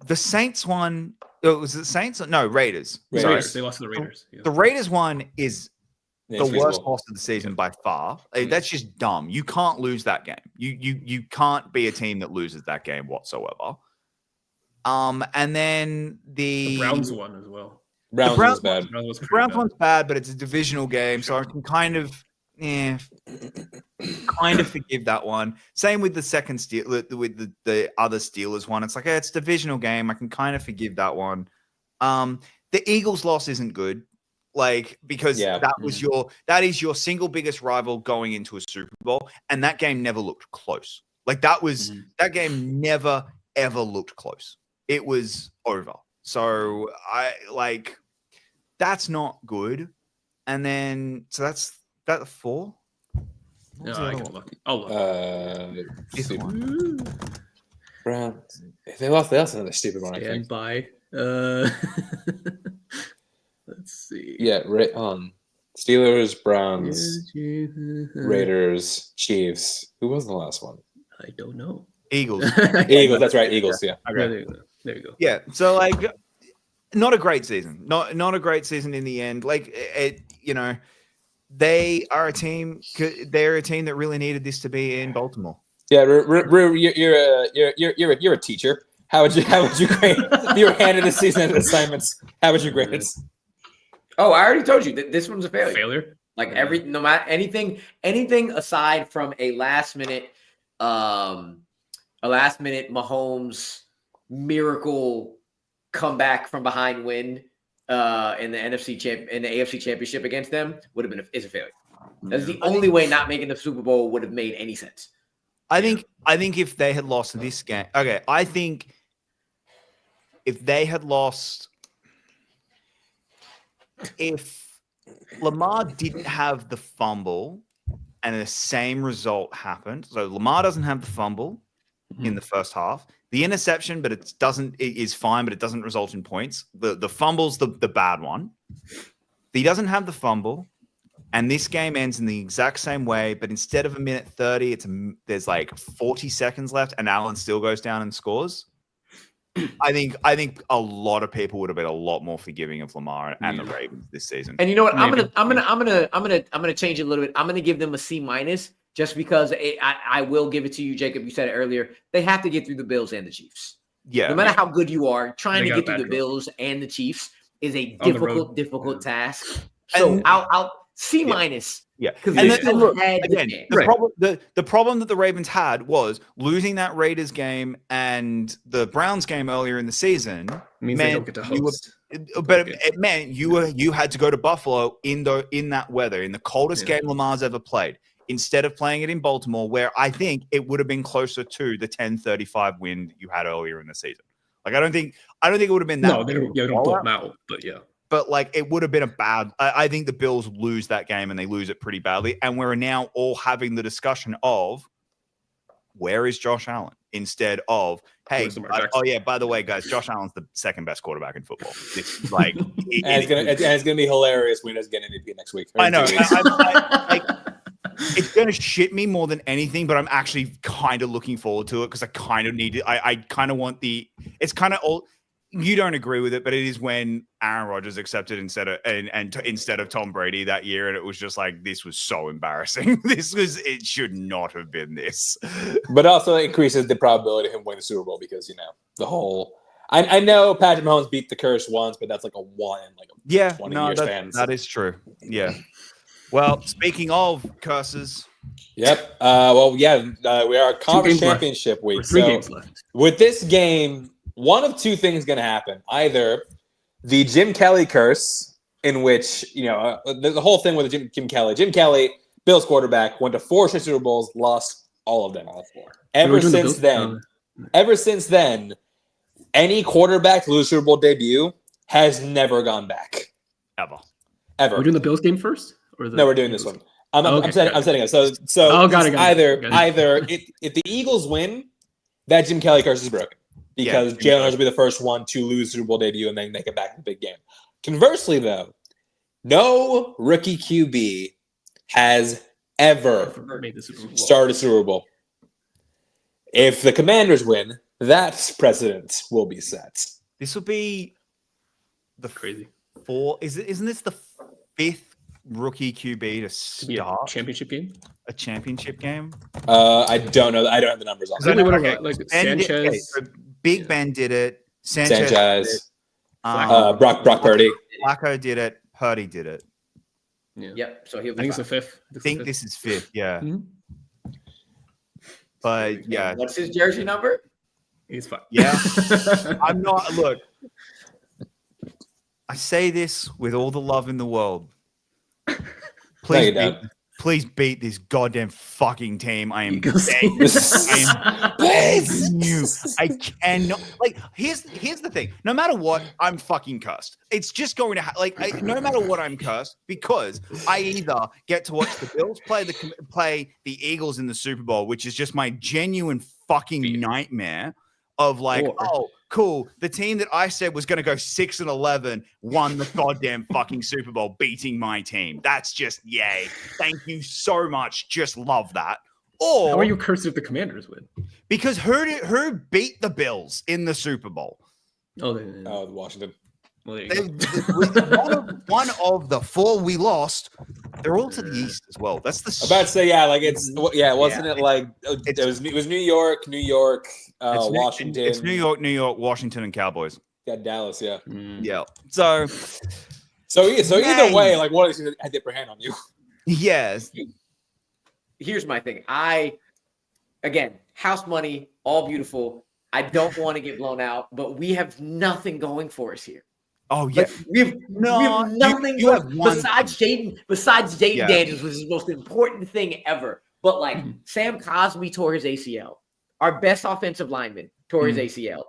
The Saints one. Was it Saints? No, Raiders. Raiders. They lost to the Raiders. Yeah. The Raiders one is the worst loss of the season by far. That's just dumb. You can't lose that game. You can't be a team that loses that game whatsoever. And then the Browns one as well. The Browns bad. The Browns one's bad, but it's a divisional game, so I can kind of forgive that one. Same with the second with the other Steelers one. It's like it's a divisional game. I can kind of forgive that one. The Eagles loss isn't good. Because that is your single biggest rival going into a Super Bowl, and that game never looked close. That game never ever looked close. It was over. So that's not good. And then that's that 4. No, I can look. I'll look. Browns. If they lost another stupid one. Stand by. Let's see. Yeah, right on. Steelers, Browns, Raiders, Chiefs. Who was the last one? I don't know. Eagles. Eagles, that's right. Eagles, yeah. Okay. There you go. Yeah. So not a great season. Not a great season in the end. They are a team. They're a team that really needed this to be in Baltimore. Yeah, you're a teacher. How would you grade? If you were handed a season assignments, how would you grade it? Oh, I already told you that this one's a failure. Failure. No matter anything aside from a last minute Mahomes miracle comeback from behind win in the AFC Championship against them is a failure. That's the only way not making the Super Bowl would have made any sense. I think if they had lost this game, I think if they had lost, if Lamar didn't have the fumble and the same result happened, so Lamar doesn't have the fumble in the first half, the interception, but it is fine, but it doesn't result in points. The fumble's the bad one. He doesn't have the fumble. And this game ends in the exact same way, but instead of a minute 30, there's 40 seconds left, and Allen still goes down and scores. I think a lot of people would have been a lot more forgiving of Lamar and the Ravens this season. And you know what? I'm gonna change it a little bit. I'm gonna give them a C- just because I will give it to you, Jacob. You said it earlier. They have to get through the Bills and the Chiefs. Yeah. No matter how good you are, trying to get through the Bills and the Chiefs is a difficult task. So C minus. Yeah, and then look, again, the problem that the Ravens had was losing that Raiders game and the Browns game earlier in the season means they don't get to host. But it meant you had to go to Buffalo in that weather, in the coldest game Lamar's ever played, instead of playing it in Baltimore, where I think it would have been closer to the 10-35 win you had earlier in the season. Like I don't think it would have been that. No, they don't blow them out, but yeah. But like it would have been a bad. I think the Bills lose that game and they lose it pretty badly. And we're now all having the discussion of where is Josh Allen instead of hey, oh yeah, by the way, guys, Josh Allen's the second best quarterback in football. It's like it's gonna be hilarious when he does get MVP next week. I know. It's gonna shit me more than anything, but I'm actually kind of looking forward to it because I kind of need it. I kind of want the. It's kind of all. You don't agree with it, but it is when Aaron Rodgers accepted instead of Tom Brady that year, and it was just like this was so embarrassing. It should not have been this. But also it increases the probability of him winning the Super Bowl because the whole. I know Patrick Mahomes beat the curse once, but that's like a one in like a 20 years span. That is true. Yeah. Well, speaking of curses. Yep. We are conference championship week. 3 games left. With this game. One of two things going to happen. Either the Jim Kelly curse, in which, the whole thing with Jim Kelly. Jim Kelly, Bills quarterback, went to 4 straight Super Bowls, lost all of them. All 4. Ever since then, any quarterback to lose Super Bowl debut has never gone back. Ever. We're doing the Bills game first? No, we're doing this one. I'm setting it. So got it. Either if the Eagles win, that Jim Kelly curse is broken. Because Jalen Hurts will be the first one to lose Super Bowl debut and then make it back in the big game. Conversely, though, no rookie QB has ever started a Super Bowl. If the Commanders win, that precedent will be set. This will be the crazy 4. Isn't this the 5th rookie QB to start a championship game? A championship game? I don't know. I don't have the numbers on that. Like Sanchez. Big Ben did it. Sanchez did it. Brock Purdy. Flacco did it. Purdy did it. Yeah. Yep. So he'll be. I think it's the 5th. I think this is 5th. Yeah. Mm-hmm. But yeah. What's his jersey number? He's fine. Yeah. I'm not. Look. I say this with all the love in the world. Please beat this goddamn fucking team. I am begging you. I cannot. Like, here's the thing. No matter what, I'm fucking cursed. It's just going to no matter what, I'm cursed because I either get to watch the Bills play the Eagles in the Super Bowl, which is just my genuine fucking nightmare of cool. The team that I said was going to go 6-11 won the goddamn fucking Super Bowl, beating my team. That's just yay. Thank you so much. Just love that. Or how are you cursed if the Commanders win? Because who beat the Bills in the Super Bowl? Washington. Well, one of the 4 we lost. They're all to the east as well. That's the. I'm about to say wasn't it like it was New York, Washington. It's New York, Washington, and Cowboys. Yeah, Dallas. Yeah. Yeah. So either way, like one of these had the upper hand on you. Yes. Here's my thing. Again, house money, all beautiful. I don't want to get blown out, but we have nothing going for us here. Oh yeah, we have nothing besides Jaden Daniels, which is the most important thing ever. But Sam Cosmi tore his ACL. Our best offensive lineman tore his ACL.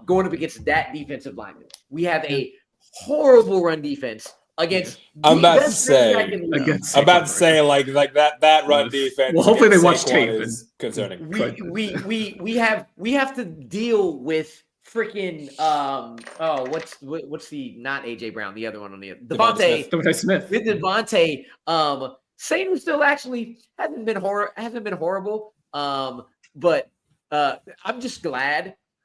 Going up against that defensive lineman, we have a horrible run defense against. I'm about to say like that run defense. Well, hopefully they watch tape. Is concerning. We have to deal with. Freaking what's the not AJ Brown, the other one on the other Devontae Smith. With Devontae, Sanu still actually hasn't been horrible. But I'm just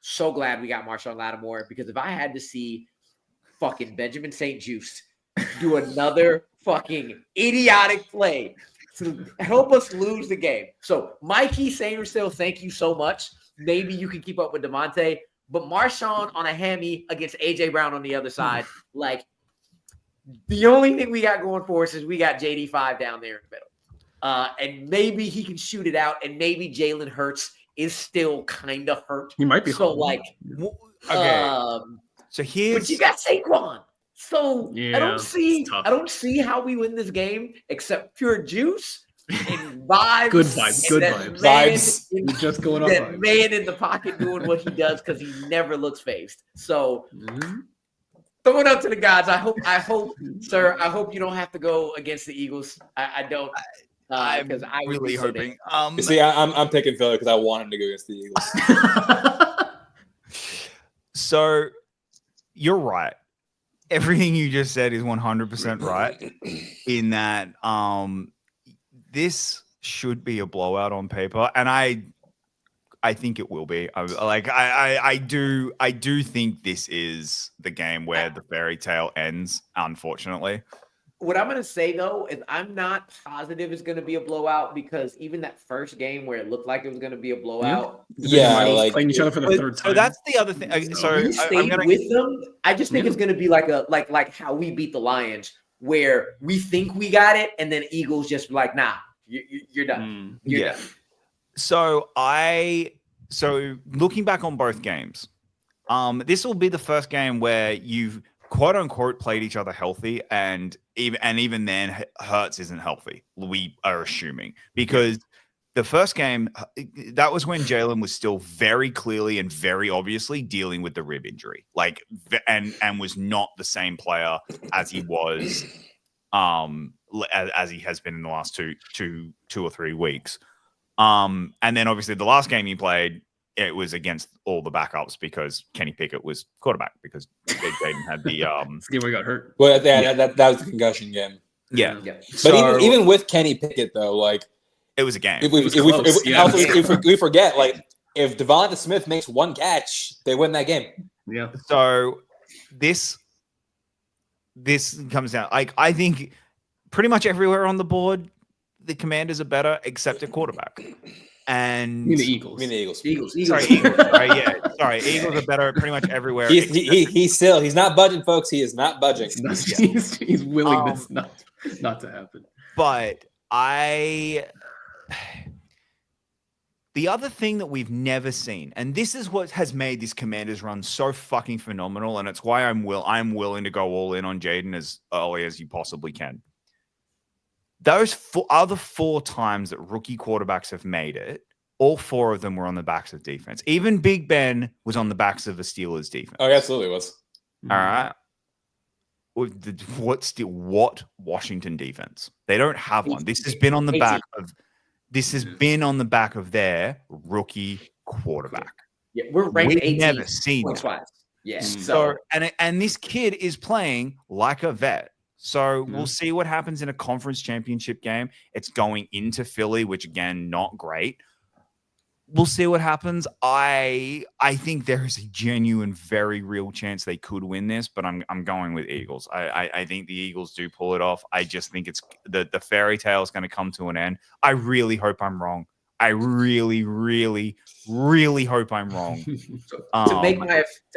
so glad we got Marshawn Lattimore, because if I had to see fucking Benjamin St. Juste do another fucking idiotic play to help us lose the game. So Mikey Sainristil, thank you so much. Maybe you can keep up with Devontae. But Marshawn on a hammy against AJ Brown on the other side, The only thing we got going for us is we got JD5 down there in the middle. And maybe he can shoot it out, and maybe Jalen Hurts is still kind of hurt. He might be so home. like okay. So here's but you got Saquon. So yeah, I don't see how we win this game except pure juice and vibes. Good vibes. Good vibes. He's just going on that vibes. man in the pocket doing what he does because he never looks phased. So throw it up to the gods. I hope, sir. I hope you don't have to go against the Eagles. I don't. Because I really hoping. You see, I'm picking Philly because I want him to go against the Eagles. So you're right. Everything you just said is 100% right. In that, this should be a blowout on paper, and I think it will be. I do think this is the game where the fairy tale ends. Unfortunately. What I'm going to say, though, is I'm not positive it's going to be a blowout because even that first game where it looked like it was going to be a blowout. Like playing each other for the third time. So that's the other thing. So we stayed with them. I just think it's going to be like how we beat the Lions, where we think we got it, and then Eagles just like, nah, you're done. You're done. So looking back on both games, this will be the first game where you've quote unquote played each other healthy, and even then Hurts isn't healthy. We are assuming because the first game, that was when Jalen was still very clearly and very obviously dealing with the rib injury, and was not the same player as he was, as he has been in the last two or 3 weeks. And then obviously the last game he played, it was against all the backups because Kenny Pickett was quarterback because Jaden had the game where he got hurt. Well, that was the concussion game. Yeah. But even with Kenny Pickett though, like it was a game. If we forget, like if Devonta Smith makes one catch, they win that game. Yeah. So this comes down. Like I think pretty much everywhere on the board, the Commanders are better except at quarterback. And the Eagles. Eagles. Sorry, Eagles. Sorry, Eagles are better pretty much everywhere. He's not budging, folks. He is not budging. He's willing this not to happen. But the other thing that we've never seen, and this is what has made this Commanders run so fucking phenomenal, and it's why I'm willing to go all in on Jaden as early as you possibly can. Those other 4 times that rookie quarterbacks have made it, all 4 of them were on the backs of defense. Even Big Ben was on the backs of the Steelers defense. Oh, absolutely was. All right. What Washington defense? They don't have one. This has been on the back of. This has been on the back of their rookie quarterback. Yeah, we're ranked 18th. Never seen that. Yeah. So and this kid is playing like a vet. So we'll see what happens in a conference championship game. It's going into Philly, which again, not great. We'll see what happens. I think there is a genuine, very real chance they could win this, but I'm going with Eagles. I think the Eagles do pull it off. I just think it's the fairy tale is going to come to an end. I really hope I'm wrong. I really, really, really hope I'm wrong. To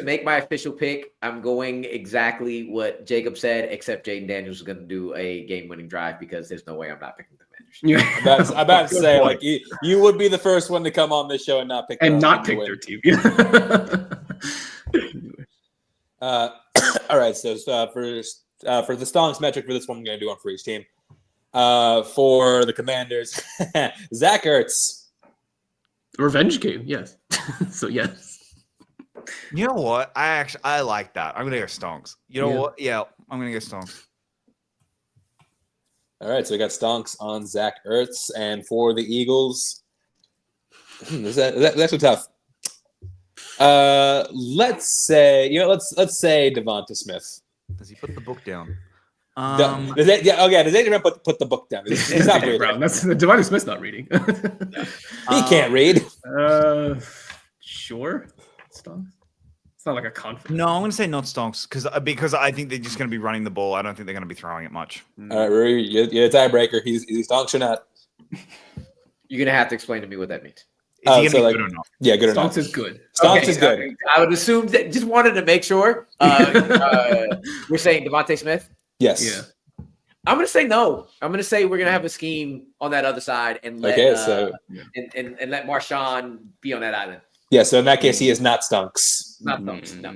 make my official pick, I'm going exactly what Jacob said, except Jaden Daniels is going to do a game-winning drive because there's no way I'm not picking the Commanders. Yeah, I'm about to say, like you would be the first one to come on this show and not pick their team. All right, so for the Stonks metric for this one, I'm going to do one for each team. For the Commanders, Zach Ertz. Revenge game, yes. So yes. You know what? I like that. I'm gonna go Stonks. You know what? Yeah, I'm gonna go Stonks. All right, so we got Stonks on Zach Ertz, and for the Eagles, that's so tough. Let's say let's say Devonta Smith. Does he put the book down? Does Adrian put the book down? He's not reading. That's Devonta Smith's not reading. He can't read. Sure. Stonks. It's not like a confidence. No, I'm going to say not Stonks because I think they're just going to be running the ball. I don't think they're going to be throwing it much. All right, Rory, you're a tiebreaker. He's Stonks or not? You're going to have to explain to me what that means. Is he going to be good or not? Yeah, good or not. Stonks is good. Stonks is good. I would assume that. Just wanted to make sure. We're saying Devonta Smith. Yes. Yeah. I'm gonna say no. I'm gonna say we're gonna have a scheme on that other side and let and let Marshawn be on that island. Yeah, so in that case, he is not Stunks. Not Stunks. No.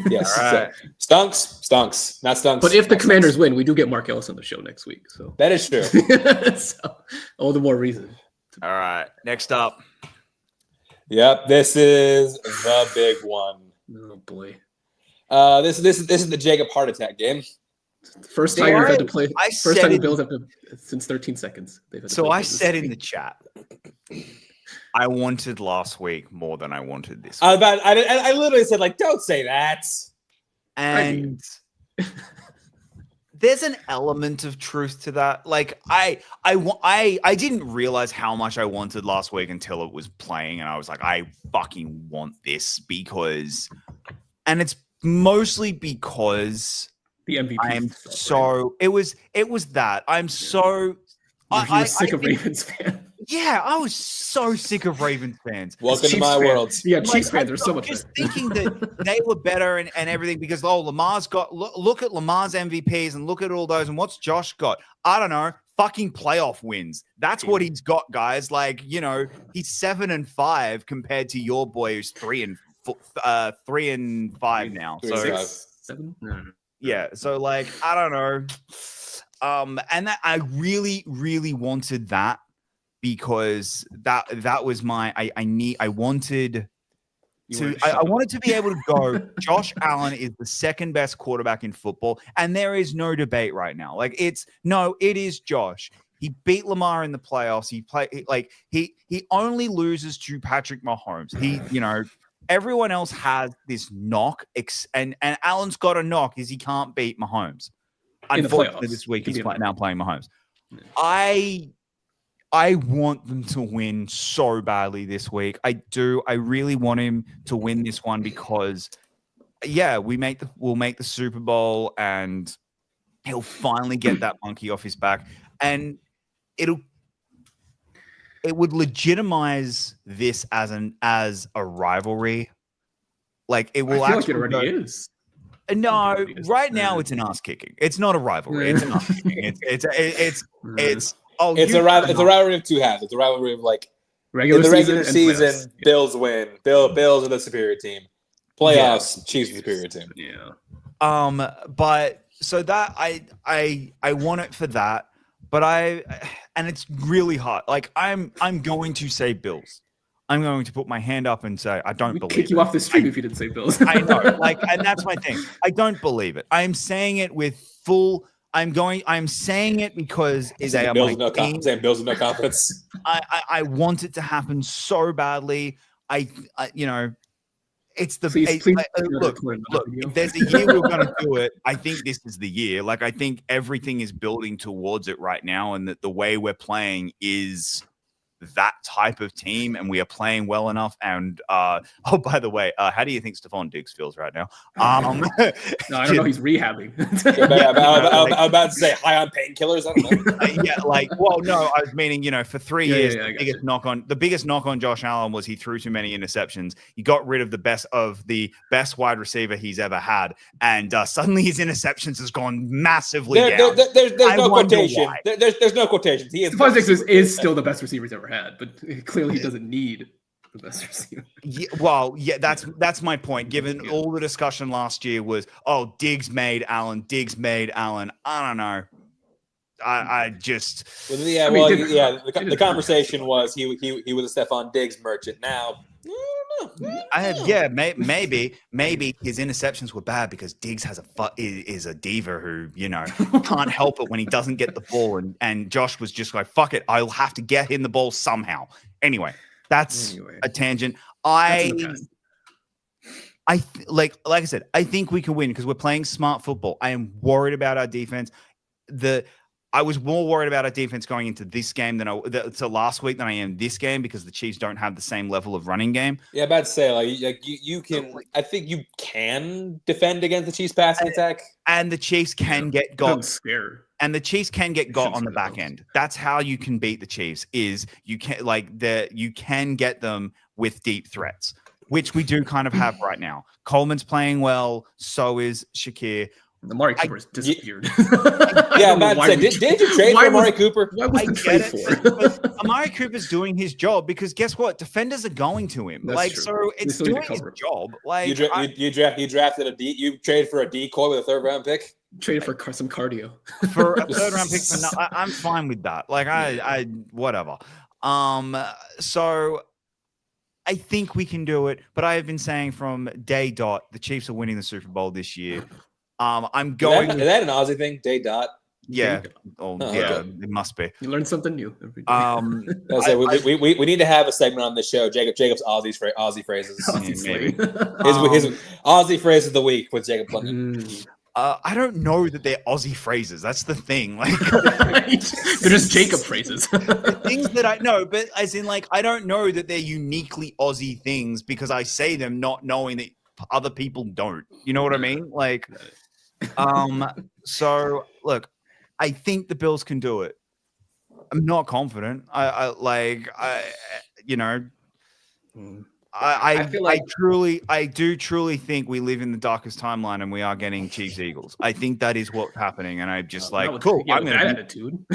Yes. Right. So, Stunks, not Stunks. But if the Commanders win, we do get Mark Ellis on the show next week. So that is true. So, all the more reason. All right. Next up. Yep, this is the big one. Oh boy. This is the Jacob heart attack game. First time we've had to play. First time the Bills have to since 13 seconds. So I said in the chat, I wanted last week more than I wanted this week. I literally said, like, don't say that. And there's an element of truth to that. Like, I didn't realize how much I wanted last week until it was playing, and I was like, I fucking want this because, and it's mostly because the MVP. I'm so it was that I'm so You're sick of Ravens fans. Yeah, I was so sick of Ravens fans. Welcome to my world. Yeah, Chiefs fans are so much just thinking that they were better and everything because Lamar's got look at Lamar's MVPs and look at all those and what's Josh got? I don't know. Fucking playoff wins. That's what he's got, guys. Like, you know, he's 7-5 compared to your boy who's 3-5 now. So 6, 7. No. Yeah, so like I don't know, and that I really, really wanted that because that was my I wanted to be able to go. Josh Allen is the second best quarterback in football, and there is no debate right now. Like it is Josh. He beat Lamar in the playoffs. He only loses to Patrick Mahomes. Everyone else has this knock, and Allen's got a knock is he can't beat Mahomes. Unfortunately, this week he's now playing Mahomes. Yeah. I want them to win so badly this week. I do. I really want him to win this one because, yeah, we'll make the Super Bowl and he'll finally get that monkey off his back, and it would legitimize this as a rivalry. Like it will actually like it already is. No, right now it's an ass kicking. It's not a rivalry. It's an ass kicking. It's a rivalry of two halves. It's a rivalry of like regular season Bills win. Bills are the superior team. Playoffs, Chiefs the superior team. Yeah. But so that I want it for that. But and it's really hard. Like I'm going to say Bills. I'm going to put my hand up and say I don't believe it. Kick you off the street if you didn't say Bills. I know, and that's my thing. I don't believe it. I'm saying it with full. I'm saying it because saying Bills with no confidence. I want it to happen so badly. It's the look. If there's a year we're going to do it, I think this is the year. Like I think everything is building towards it right now, and that the way we're playing is that type of team, and we are playing well enough. And by the way, how do you think Stephon Diggs feels right now? No, I don't know. He's rehabbing. I'm about to say high on painkillers. I don't know. No, I was meaning, for 3 years, the biggest knock on Josh Allen was he threw too many interceptions. He got rid of the best wide receiver he's ever had, and suddenly his interceptions has gone massively down. There's no quotation. There's no quotation. Stephon Diggs is still the best receiver he's ever had, but clearly he doesn't need the best receiver. That's my point. Given all the discussion last year was, Diggs made Allen. I don't know. The conversation was he was a Stephon Diggs merchant. Now, maybe his interceptions were bad because Diggs is a diva who can't help it when he doesn't get the ball, and Josh was just like, fuck it, I'll have to get him the ball somehow. Anyway, that's a tangent. Like I said, I think we can win because we're playing smart football. I am worried about our defense. I was more worried about our defense going into this game to last week than I am this game because the Chiefs don't have the same level of running game. Yeah, about to say you can. I think you can defend against the Chiefs passing attack, and the Chiefs can get got. And the Chiefs can get got on the back end. That's how you can beat the Chiefs. Is you can get them with deep threats, which we do kind of have right now. Coleman's playing well. So is Shakir. Amari Cooper has disappeared. Yeah, Matt said, did you trade for Amari Cooper? Why was the trade for? Amari Cooper's doing his job because guess what? Defenders are going to him. That's true. So it's doing his job. Like you drafted a D. You traded for a decoy with a 3rd round pick. Traded for some cardio for a 3rd round pick. I'm fine with that. Like I whatever. So I think we can do it. But I have been saying from day dot, the Chiefs are winning the Super Bowl this year. I'm going. Is that an Aussie thing? Day dot. Yeah. Yeah. Okay. It must be. You learn something new every day. We need to have a segment on this show. Jacob's Aussie phrases. Maybe. His Aussie phrase of the week with Jacob London. I don't know that they're Aussie phrases. That's the thing. Like they're just Jacob phrases. Things that I know, but as in like I don't know that they're uniquely Aussie things because I say them not knowing that other people don't. You know what I mean? Like so look, I think the Bills can do it. I'm not confident. I do truly think we live in the darkest timeline and we are getting Chiefs Eagles. I think that is what's happening, and I'm just like, cool. I'm gonna that attitude.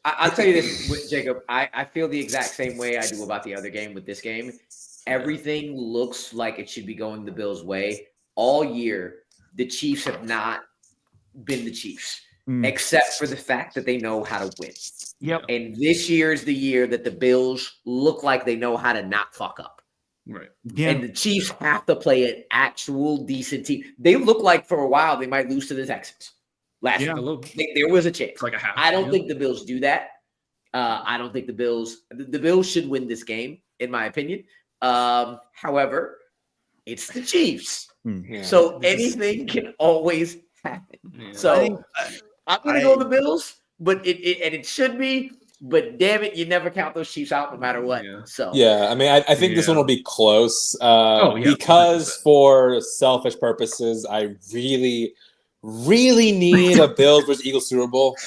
I'll tell you this, Jacob. I feel the exact same way I do about the other game. With this game, everything looks like it should be going the Bills' way all year. The Chiefs have not been the Chiefs, except for the fact that they know how to win. Yep. And this year is the year that the Bills look like they know how to not fuck up. Right. Yeah. And the Chiefs have to play an actual decent team. They look like for a while they might lose to the Texans. Last year, there was a chance. Like a half. I don't think the Bills do that. I don't think the Bills should win this game, in my opinion. However, it's the Chiefs. Yeah. So anything can always happen. Yeah. So I'm going to go with the Bills. But it should be, but damn it, you never count those Chiefs out no matter what. Yeah. So I mean, I think this one will be close. Because 100%. For selfish purposes, I really, really need a Bills versus Eagles Super Bowl.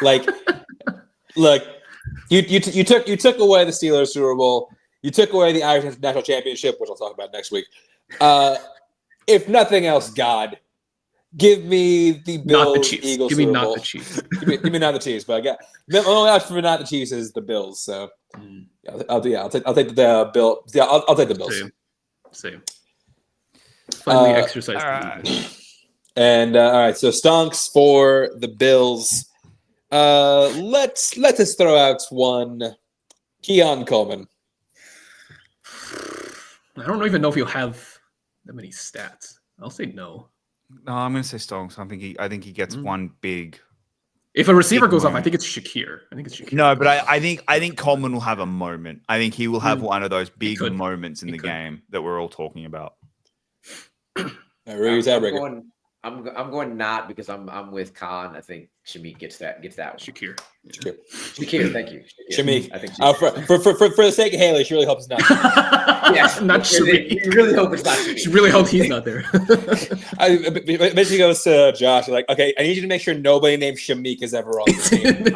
Like, look, you took away the Steelers Super Bowl, you took away the Irish National Championship, which I'll talk about next week. If nothing else, God. Give me the Bills, not the Chiefs. Eagles. Give me Super not Bowl. The Chiefs. give me not the Chiefs, but I got the only option for not the Chiefs is the Bills. So I'll take the Bill. Yeah, I'll take the Bills. Same. Finally exercise. Right. And all right, so stonks for the Bills. Let's us throw out one. Keon Coleman. I don't even know if he'll have that many stats. I'll say no. No, I'm going to say stonks. I think he gets one big. If a receiver goes off, I think it's Shakir. No, but I think Coleman will have a moment. I think he will have one of those big moments in the game that we're all talking about. I'm going not because I'm with Khan. I think Shamik gets that one. Shakir, thank you. Shamik. I think for the sake of Haley, she really hopes it's not. Yes, not Shamik. You really hope it's not. She really hopes he's not there. I basically goes to Josh. Like, okay, I need you to make sure nobody named Shamik is ever on the team.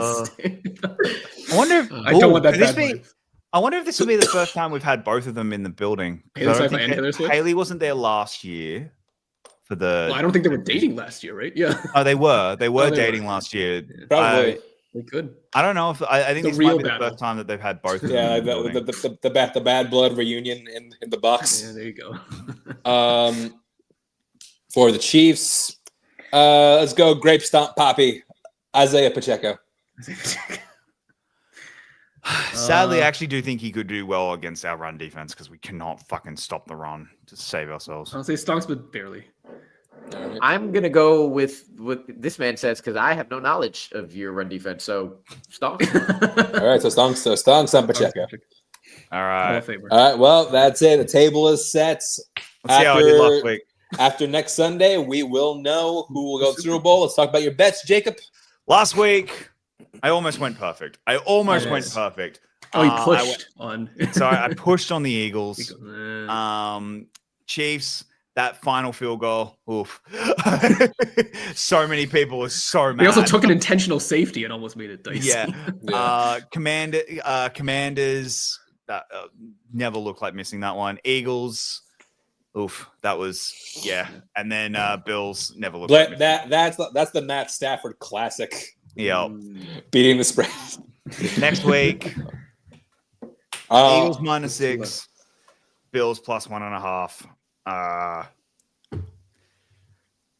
I wonder if I don't want that. I wonder if this will be the first time we've had both of them in the building. Haley wasn't there last year. I don't think they were dating last year, right? Yeah. Oh, they were. They were dating last year. Probably. They could. I don't know if I think this might be the first time that they've had both. Yeah, the bad blood reunion in the box. Yeah, there you go. For the Chiefs, let's go grape stomp Poppy, Isaiah Pacheco. Sadly, I actually do think he could do well against our run defense because we cannot fucking stop the run to save ourselves. I'll say stonks, but barely. I'm gonna go with what this man says because I have no knowledge of your run defense. So stonks. All right, so stonks on Pacheco. All right. All right. Well, that's it. The table is set. Let's see how I did last week. After next Sunday, we will know who will go to Super Bowl. Let's talk about your bets, Jacob. Last week, I almost went perfect. Oh, you pushed on. So I pushed on the Eagles. Chiefs. That final field goal, oof. So many people were so mad. They also took an intentional safety and almost made it dicey. Yeah. Commanders, never looked like missing that one. Eagles, Oof, that was And then Bills never looked. But that's the Matt Stafford classic. Yeah, beating the spread. Next week, Eagles -6, Bills +1.5.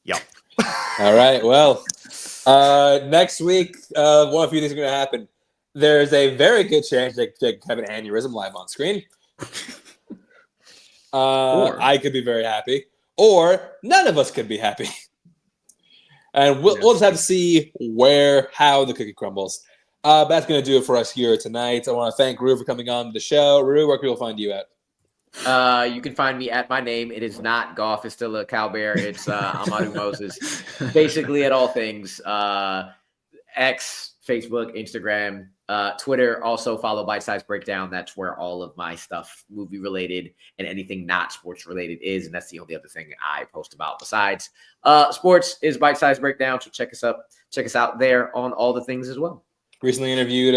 Yep. All right. Well, next week, one of a few things are going to happen. There's a very good chance that Jake could have an aneurysm live on screen. I could be very happy, or none of us could be happy. And we'll just have to see how the cookie crumbles. But that's going to do it for us here tonight. I want to thank Rue for coming on the show. Rue, where can people find you at? You can find me at my name. It is not Goff. It's still a Cowbear. It's Amadou Moses. Basically at all things. X, Facebook, Instagram, Twitter. Also follow Bite Size Breakdown. That's where all of my stuff, movie related and anything not sports related is. And that's the only other thing I post about besides sports is Bite Size Breakdown. So check us out there on all the things as well. Recently interviewed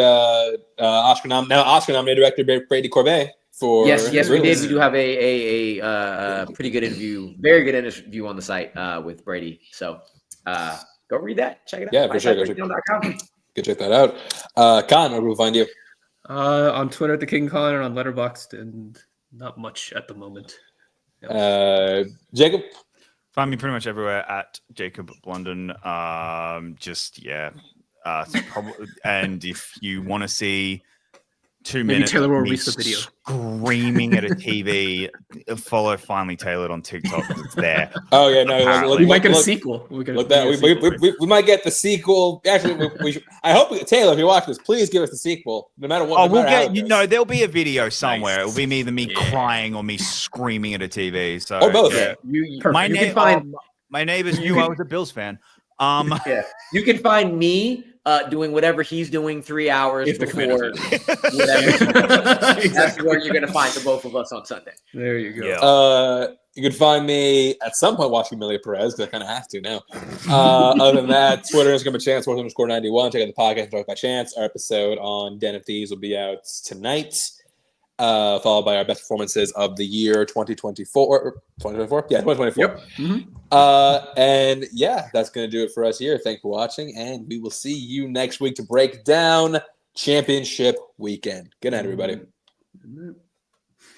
Oscar-nominated director Brady Corbet. Yes, we did. We do have a pretty good interview, very good interview on the site with Brady. So go read that. Check it out. Yeah, for sure. Go check that out. Con, where can we find you? On Twitter at the King Con and on Letterboxd, and not much at the moment. Jacob? Find me pretty much everywhere at Jacob Blunden. And if you want to see 2 minutes Taylor will release the video screaming at a TV, follow Finally Tailored on TikTok. It's there. Oh yeah, no, we might get a sequel. We might get the sequel. Actually, we should, I hope Taylor, if you watch this, please give us the sequel. No matter what. There'll be a video somewhere. It'll be either me crying or me screaming at a TV. So or both. Yeah. My neighbor's knew I was a Bills fan. You can find me doing whatever he's doing 3 hours before whatever. That's where you're gonna find the both of us on Sunday. There you go. Yeah. You can find me at some point watching Amelia Perez because I kind of have to now. Other than that, Twitter, Instagram, Chance, _91. Check out the podcast, Talk by Chance. Our episode on Den of Thieves will be out tonight. Followed by our best performances of the year 2024. 2024? Yeah, 2024. Yep. Mm-hmm. And yeah, that's going to do it for us here. Thanks for watching, and we will see you next week to break down championship weekend. Good night, everybody. Mm-hmm.